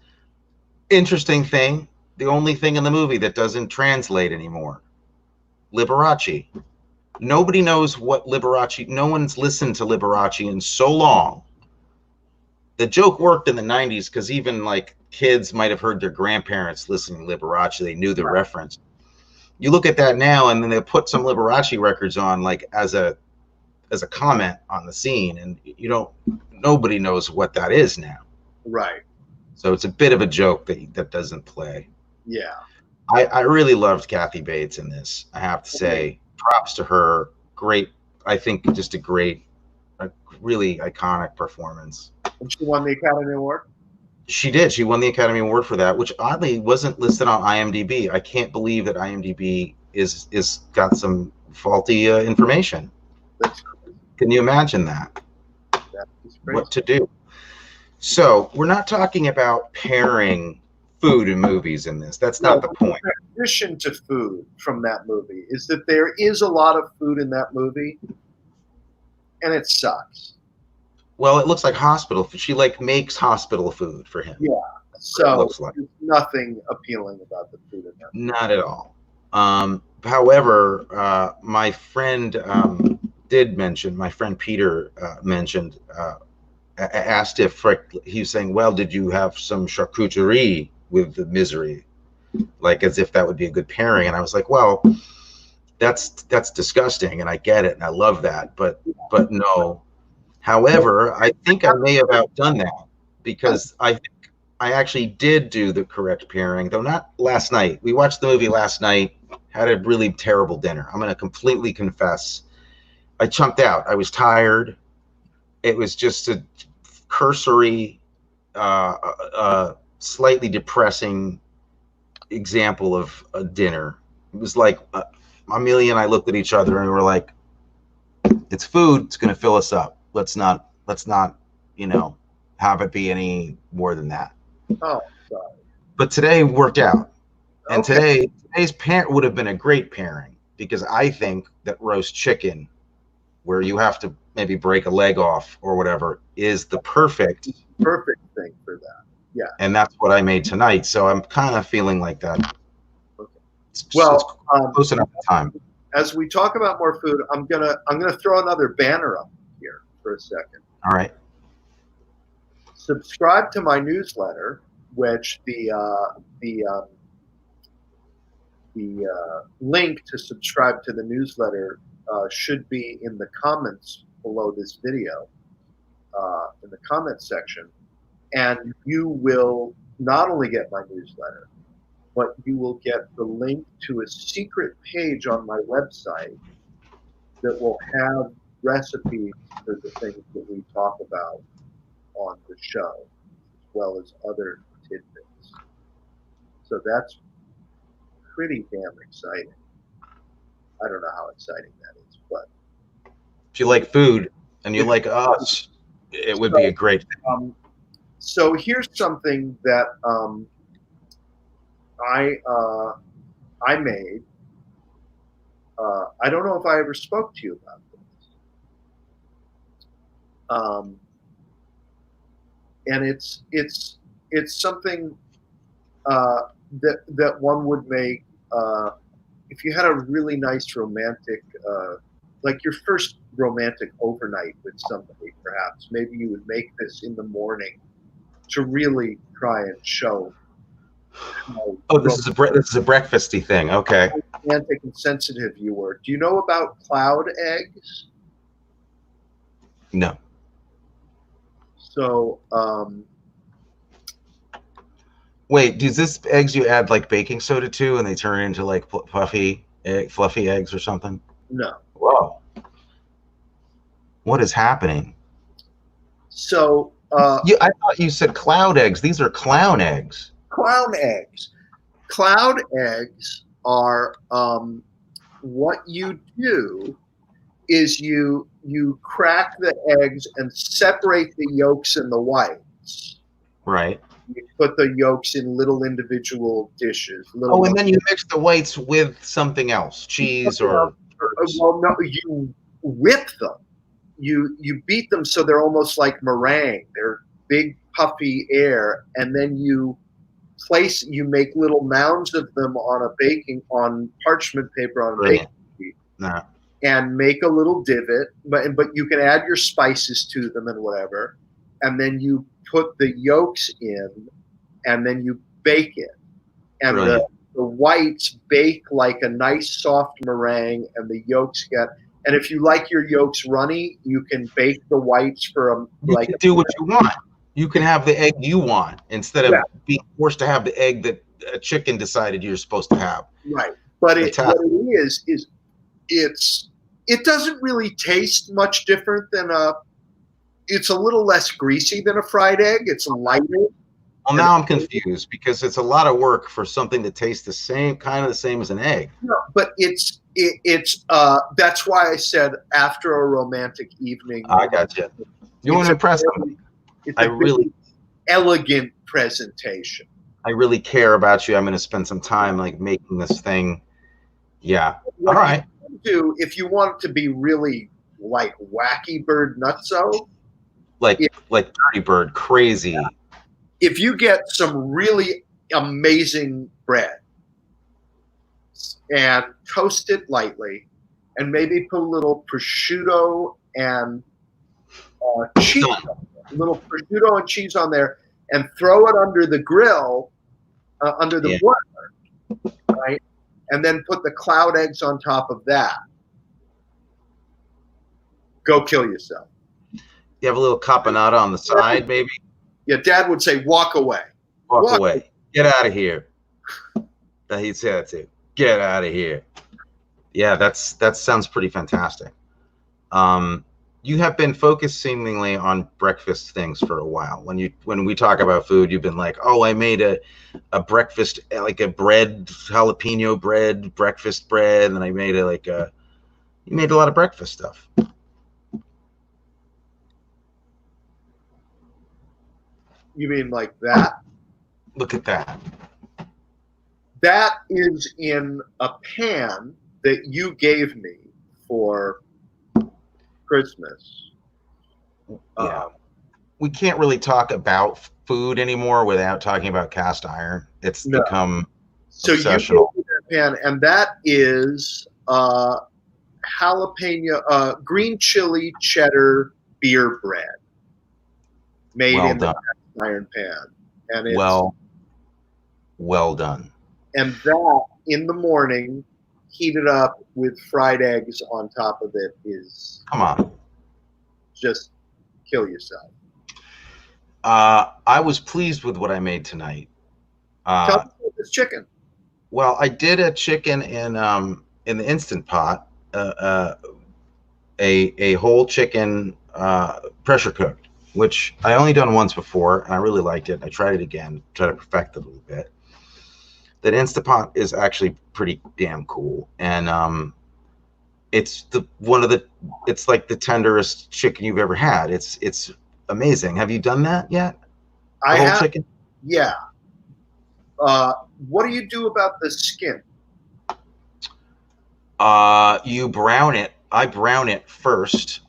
Interesting thing, the only thing in the movie that doesn't translate anymore. Liberace. Nobody knows what Liberace. No one's listened to Liberace in so long. The joke worked in the '90s because even like kids might have heard their grandparents listening to Liberace. They knew the reference. You look at that now, and then they put some Liberace records on, like as a comment on the scene, and nobody knows what that is now. Right. So it's a bit of a joke that doesn't play. Yeah. I really loved Kathy Bates in this. I have to say, props to her. Great. I think just a really iconic performance. And she won the Academy Award? She did. She won the Academy Award for that, which oddly wasn't listed on IMDb. I can't believe that IMDb is got some faulty information. Can you imagine that? What to do? So we're not talking about pairing food and movies in this. That's not the point. In addition to food from that movie is that there is a lot of food in that movie, and it sucks. Well, it looks like hospital food. She makes hospital food for him. Yeah. So there's nothing appealing about the food in that movie. Not at all. However, my friend did mention, my friend Peter mentioned, asked if he was saying, well, did you have some charcuterie with the Misery? Like as if that would be a good pairing. And I was like, well, that's disgusting. And I get it. And I love that. But no. However, I think I may have outdone that because I think I actually did do the correct pairing, though not last night. We watched the movie last night, had a really terrible dinner. I'm going to completely confess. I chunked out. I was tired. It was just a cursory, slightly depressing example of a dinner. It was like Amelia and I looked at each other and we were like, it's food. It's going to fill us up. Let's not, have it be any more than that. Oh, sorry. But today worked out. And today's pair would have been a great pairing because I think that roast chicken, where you have to maybe break a leg off or whatever, is the perfect thing for that. Yeah. And that's what I made tonight. So I'm kind of feeling like that. Okay. It's close enough time. As we talk about more food, I'm gonna throw another banner up here for a second. All right. Subscribe to my newsletter, which the link to subscribe to the newsletter should be in the comments below this video, in the comments section, and you will not only get my newsletter, but you will get the link to a secret page on my website that will have recipes for the things that we talk about on the show, as well as other tidbits. So that's pretty damn exciting. I don't know how exciting that is, but if you like food and you like us, it would be a great thing. So here's something that I made. I don't know if I ever spoke to you about this. And it's something that one would make if you had a really nice romantic like your first romantic overnight with somebody, perhaps. Maybe you would make this in the morning to really try and show how Oh, this is a breakfasty thing. Okay. romantic and sensitive you were. Do you know about cloud eggs? No. So, Wait, does this eggs you add like baking soda to, and they turn into like fluffy eggs or something? no. Whoa. What is happening? So, I thought you said cloud eggs. These are clown eggs. clown eggs. Cloud eggs are what you do is you crack the eggs and separate the yolks and the whites. Right. You put the yolks in little individual dishes. Oh, and then you mix the whites with something else, cheese or. Well, no, you whip them. You beat them so they're almost like meringue. They're big puffy air, and then you make little mounds of them on parchment paper on a baking sheet, and make a little divot. But you can add your spices to them and whatever, and then you put the yolks in, and then you bake it, and the whites bake like a nice soft meringue, and the yolks get. And if you like your yolks runny, you can bake the whites for you can do what you want. You can have the egg you want instead of being forced to have the egg that a chicken decided you're supposed to have. Right, but what it is it doesn't really taste much different than it's a little less greasy than a fried egg. It's lighter. Well, now I'm confused because it's a lot of work for something that tastes kind of the same as an egg. No, but it's that's why I said after a romantic evening. I got you. You want to impress somebody. It's a really elegant presentation. I really care about you. I'm going to spend some time like making this thing. Yeah. All right. If you want it to be really like wacky bird nutso, like Dirty Bird, crazy. Yeah. If you get some really amazing bread and toast it lightly, and maybe put a little prosciutto and cheese, a little prosciutto and cheese on there, and throw it under the grill, under the boiler, right? And then put the cloud eggs on top of that. Go kill yourself. You have a little caponata on the side, maybe? Yeah, Dad would say, walk away. Walk away. Get out of here. He'd say that too. Get out of here. Yeah, that sounds pretty fantastic. You have been focused seemingly on breakfast things for a while. When we talk about food, you've been like, oh, I made a breakfast, like a bread, jalapeno bread, breakfast bread, and I made you made a lot of breakfast stuff. You mean like that? Look at that. That is in a pan that you gave me for Christmas. Yeah. We can't really talk about food anymore without talking about cast iron. It's become obsessional. You gave me that pan, and that is jalapeno, green chili cheddar beer bread made in the iron pan, and it's well done. And that in the morning, heated up with fried eggs on top of it is just kill yourself. I was pleased with what I made tonight. Tell me about this chicken. Well, I did a chicken in the Instant Pot, a whole chicken pressure cooked, which I only done once before, and I really liked it. I tried it again, try to perfect it a little bit. That Instant Pot is actually pretty damn cool, and it's it's like the tenderest chicken you've ever had. It's amazing. Have you done that yet? I have. Chicken? Yeah. What do you do about the skin? You brown it. I brown it first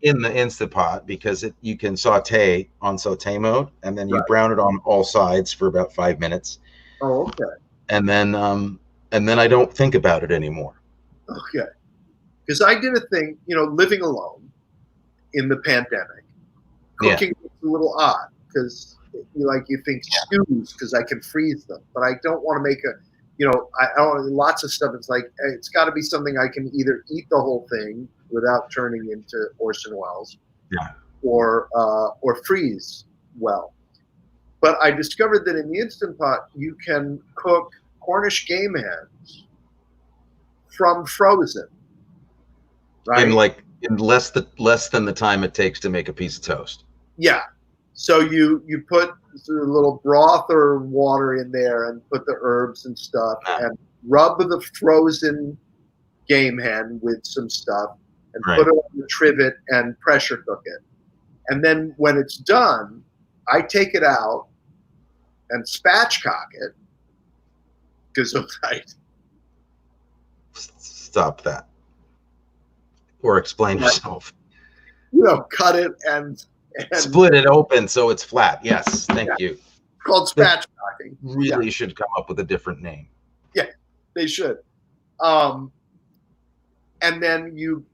in the Instant Pot because you can saute on saute mode, and then you brown it on all sides for about 5 minutes. Oh, okay. And then I don't think about it anymore. Okay. because I did a thing, living alone in the pandemic. Yeah. Cooking is a little odd because you think stews because I can freeze them, but I don't want to make I don't lots of stuff. It's like it's got to be something I can either eat the whole thing without turning into Orson Welles, Yeah. or freeze well. But I discovered that in the Instant Pot you can cook Cornish game hens from frozen, In right? like in less than the time it takes to make a piece of toast. Yeah. So you put a little broth or water in there and put the herbs and stuff and rub the frozen game hen with some stuff and Right. put it on the trivet and pressure cook it. And then when it's done, I take it out and spatchcock it because of that. Stop that. Or explain yourself. Cut it and split it open so it's flat. Yes, thank you. It's called spatchcocking. Really should come up with a different name. Yeah, they should. And then you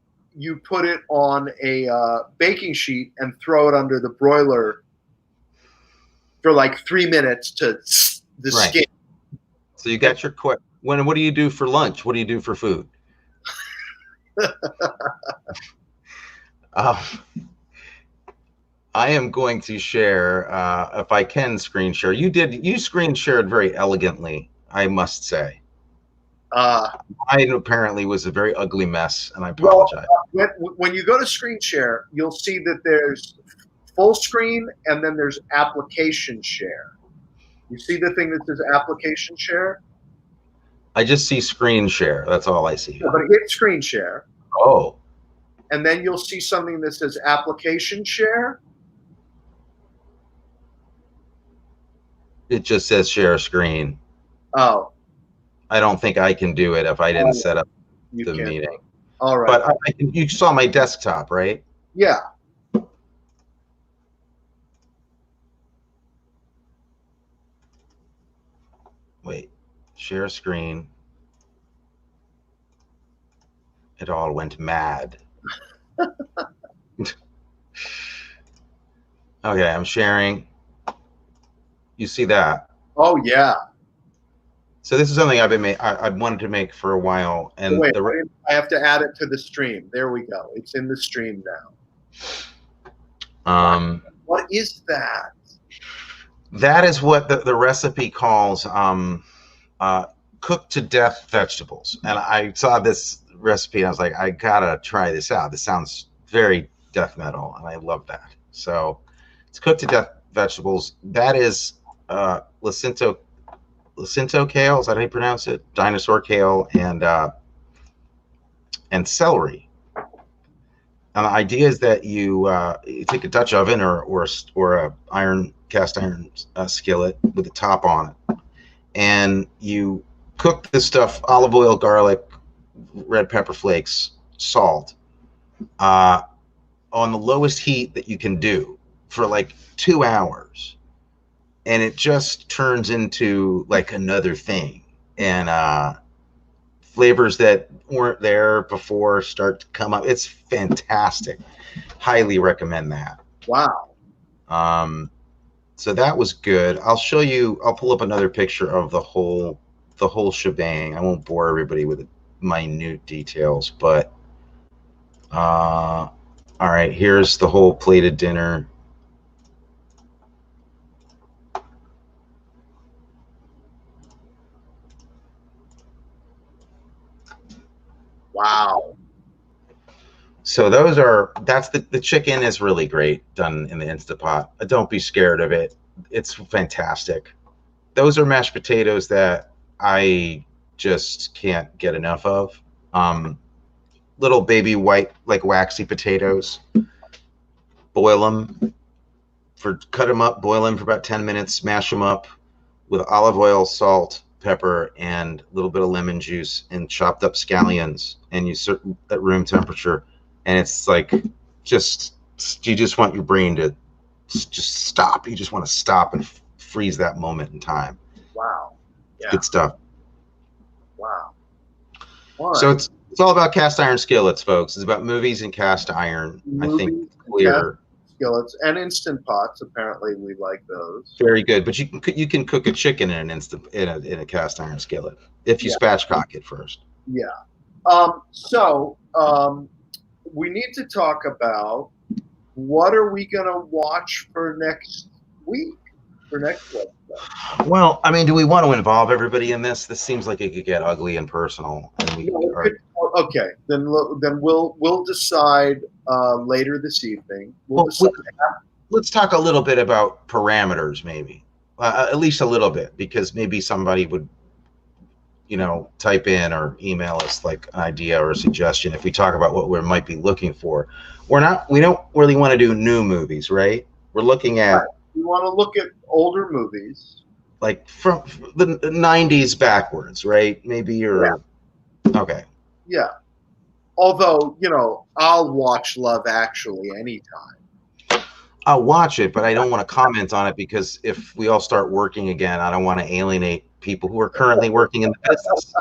put it on a baking sheet and throw it under the broiler for like 3 minutes to the skin. So you got your quick. What do you do for lunch? What do you do for food? I am going to share, if I can screen share. You screen shared very elegantly, I must say. Mine apparently was a very ugly mess, and I apologize. When you go to screen share, you'll see that there's full screen and then there's application share. You see the thing that says application share? I just see screen share. That's all I see. Yeah, but hit screen share. Oh. And then you'll see something that says application share. It just says share screen. Oh. I don't think I can do it if I didn't set up the meeting. All right. But you saw my desktop, right? Yeah. Wait, share screen. It all went mad. Okay, I'm sharing. You see that? Oh yeah. So this is something I wanted to make for a while, and wait, I have to add it to the stream. There we go. It's in the stream now. What is that? That is what the recipe calls cooked to death vegetables. And I saw this recipe and I was like, I gotta try this out. This sounds very death metal, and I love that. So it's cooked to death vegetables. That is Jacinto kale, is that how you pronounce it? Dinosaur kale and celery. And the idea is that you take a Dutch oven or a cast iron skillet with a top on it, and you cook this stuff: olive oil, garlic, red pepper flakes, salt, on the lowest heat that you can do for like 2 hours, and it just turns into like another thing, and flavors that weren't there before start to come up. It's fantastic. Highly recommend that. Wow. So that was good. I'll show you. I'll pull up another picture of the whole shebang. I won't bore everybody with minute details, but all right, here's the whole plated dinner. Wow. So that's the chicken is really great done in the Instapot. Don't be scared of it. It's fantastic. Those are mashed potatoes that I just can't get enough of. Little baby white, like waxy potatoes. Boil them cut them up, boil them for about 10 minutes, smash them up with olive oil, salt, pepper, and a little bit of lemon juice and chopped up scallions, and you serve at room temperature. And it's like you just want your brain to just stop. You just want to stop and freeze that moment in time. Wow. Yeah. Good stuff. Wow. So it's It's all about cast iron skillets, folks. It's about movies and cast iron. I think Movies, it's and cast clear. skillets, and instant pots. Apparently, we like those. Very good, but you can cook a chicken in an instant in a cast iron skillet if you Yeah, spatchcock it first. yeah. So we need to talk about what are we gonna watch for next week, for next week. Well, I mean, do we want to involve everybody in this? This seems like it could get ugly and personal, and we No, are. okay, then we'll decide later this evening. We'll Well, decide. let's talk a little bit about parameters, maybe at least a little bit, because maybe somebody would, type in or email us like an idea or a suggestion if we talk about what we might be looking for. We don't really want to do new movies, right? We're looking Right. at We want to look at older movies, like from the 90s backwards, right? Maybe you're okay. yeah. Although I'll watch Love Actually anytime. I'll watch it, but I don't want to comment on it because if we all start working again, I don't want to alienate people who are currently working in the business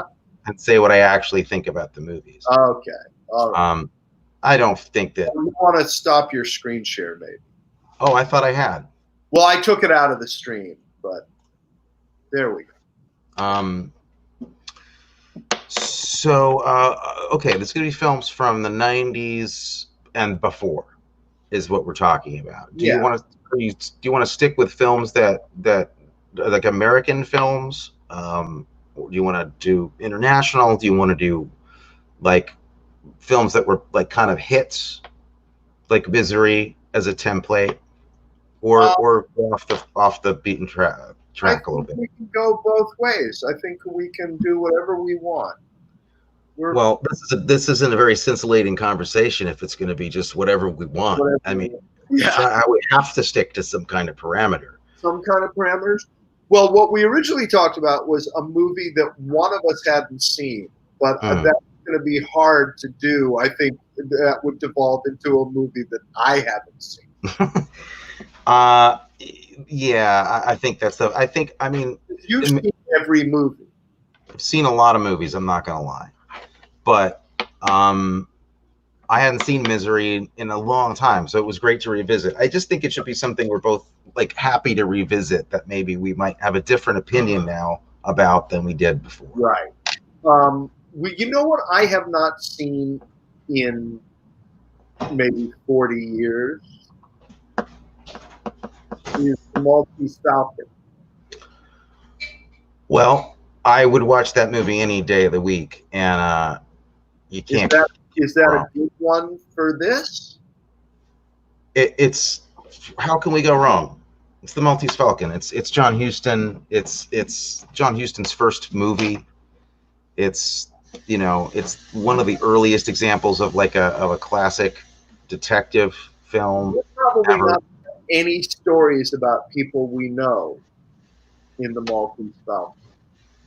and say what I actually think about the movies. Okay, all right. I don't think that. You want to stop your screen share, maybe? Oh, I thought I had. Well, I took it out of the stream, but there we go. So, okay, there's going to be films from the 90s and before is what we're talking about. Do you want to stick with films that like American films? Do you want to do international? Do you want to do like films that were like kind of hits, like Misery as a template, or off the beaten track a little bit? We can go both ways. I think we can do whatever we want. Well, this isn't a very scintillating conversation if it's going to be just whatever we want. I mean, I would have to stick to some kind of parameter. Some kind of parameters? Well, what we originally talked about was a movie that one of us hadn't seen, but that's going to be hard to do. I think that would devolve into a movie that I haven't seen. Yeah, I think I mean, you've seen every movie. I've seen a lot of movies, I'm not going to lie. But I hadn't seen Misery in a long time, so it was great to revisit. I just think it should be something we're both like happy to revisit, that maybe we might have a different opinion now about than we did before. Right. You know what I have not seen in maybe 40 years is The Maltese Falcon. Well, I would watch that movie any day of the week, and you can't. Is that a good one for this? It's how can we go wrong? It's The Maltese Falcon. It's John Huston. It's John Huston's first movie. It's it's one of the earliest examples of like a classic detective film. There's probably not any stories about people we know in The Maltese Falcon.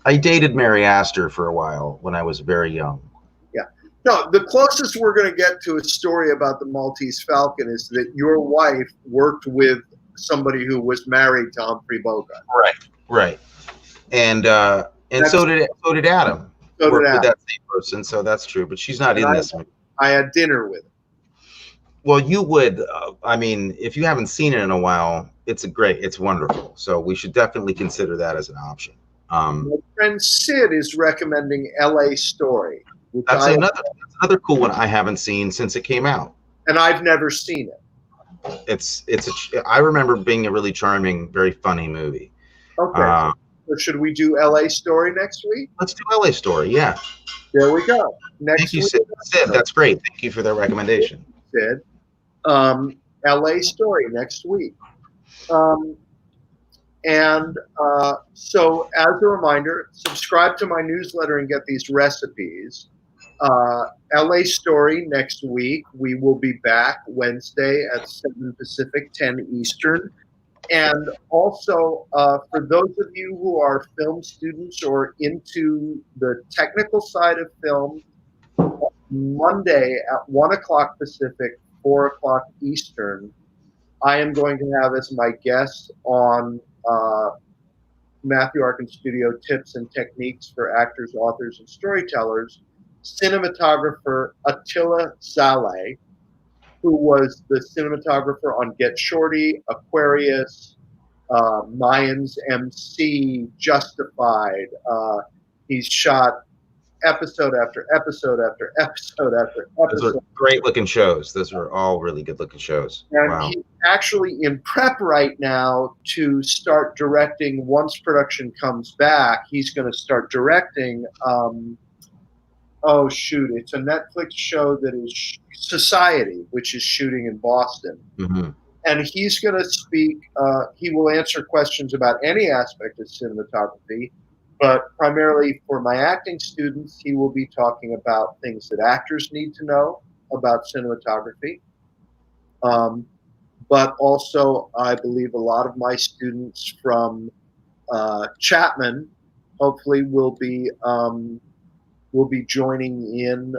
I dated Mary Astor for a while when I was very young. Yeah. No, the closest we're going to get to a story about the Maltese Falcon is that your wife worked with somebody who was married to Humphrey Bogart. Right. And so did Adam. So did Adam. With that same person, so that's true. But she's not in this one. I had dinner with him. Well, you would. I mean, if you haven't seen it in a while, it's wonderful. So we should definitely consider that as an option. My friend Sid is recommending L.A. Story. That's another cool one I haven't seen since it came out. And I've never seen it. I remember being a really charming, very funny movie. Okay. So should we do L.A. Story next week? Let's do L.A. Story. Yeah. There we go. Thank you, Sid. That's great. Thank you for that recommendation. Sid. L.A. Story next week. So as a reminder, subscribe to my newsletter and get these recipes. LA Story next week. We will be back Wednesday at 7 Pacific, 10 Eastern. And also, for those of you who are film students or into the technical side of film, Monday at 1 o'clock Pacific, 4 o'clock Eastern, I am going to have as my guest on Matthew Arkin Studio Tips and Techniques for Actors, Authors, and Storytellers, cinematographer Attila Saleh, who was the cinematographer on Get Shorty, Aquarius, Mayans MC, Justified. He's shot episode after episode after episode after Those are episode. great looking shows. Those are all really good looking shows. And Wow. he's actually in prep right now to start directing. Once production comes back, he's going to start directing. Oh, shoot. It's a Netflix show that is Society, which is shooting in Boston. Mm-hmm. And he's going to speak, he will answer questions about any aspect of cinematography, but primarily for my acting students, he will be talking about things that actors need to know about cinematography. But also, I believe a lot of my students from Chapman hopefully will be joining in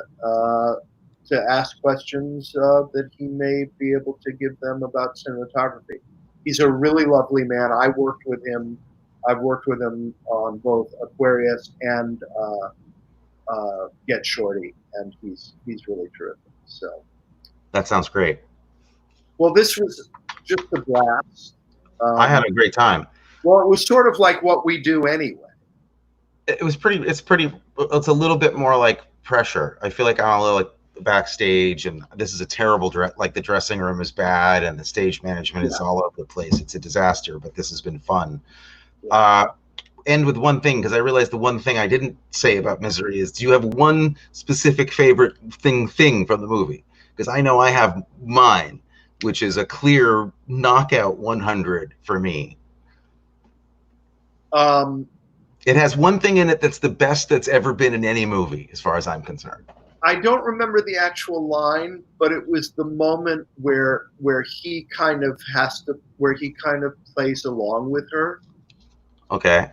to ask questions that he may be able to give them about cinematography. He's a really lovely man. I've worked with him on both Aquarius and Get Shorty, and he's really terrific. So that sounds great. Well, this was just a blast. I had a great time. Well, it was sort of like what we do anyway. It's a little bit more like pressure. I feel like I'm a little like backstage, and this is a terrible like the dressing room is bad and the stage management is all over the place. It's a disaster, but this has been fun. End with one thing, because I realized the one thing I didn't say about Misery is, do you have one specific favorite thing from the movie? Because I know I have mine, which is a clear knockout 100 for me. It has one thing in it that's the best that's ever been in any movie, as far as I'm concerned. I don't remember the actual line, but it was the moment where he kind of plays along with her. Okay.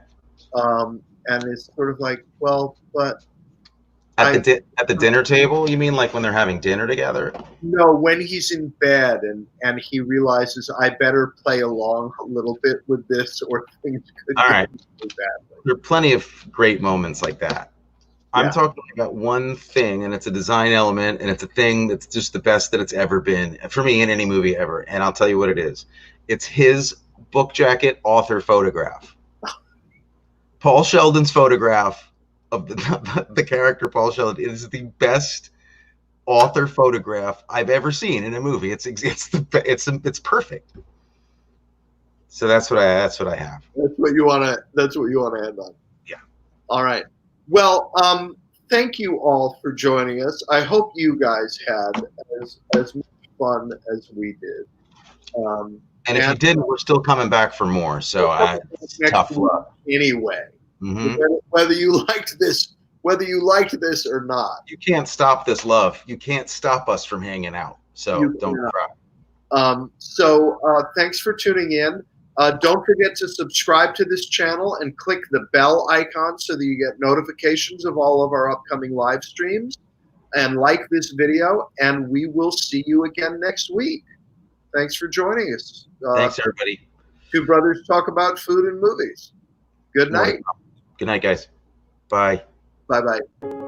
And it's sort of like, well, but at the dinner table, you mean, like when they're having dinner together? No, when he's in bed and he realizes, I better play along a little bit with this, or things could all right. Go badly. There are plenty of great moments like that. Yeah. I'm talking about one thing, and it's a design element, and it's a thing that's just the best that it's ever been for me in any movie ever. And I'll tell you what it is. It's his book jacket author photograph. Paul Sheldon's photograph of the character Paul Sheldon is the best author photograph I've ever seen in a movie. It's perfect. So that's what I have. That's what you want to end on. Yeah. All right. Well, thank you all for joining us. I hope you guys had as much fun as we did. And if you didn't, we're still coming back for more. So it's tough luck. Anyway, mm-hmm. whether you liked this or not, you can't stop this love. You can't stop us from hanging out. So don't cry. So thanks for tuning in. Don't forget to subscribe to this channel and click the bell icon so that you get notifications of all of our upcoming live streams. And like this video, and we will see you again next week. Thanks for joining us. Thanks, everybody. Two brothers talk about food and movies. Good night. Good night, guys. Bye. Bye-bye.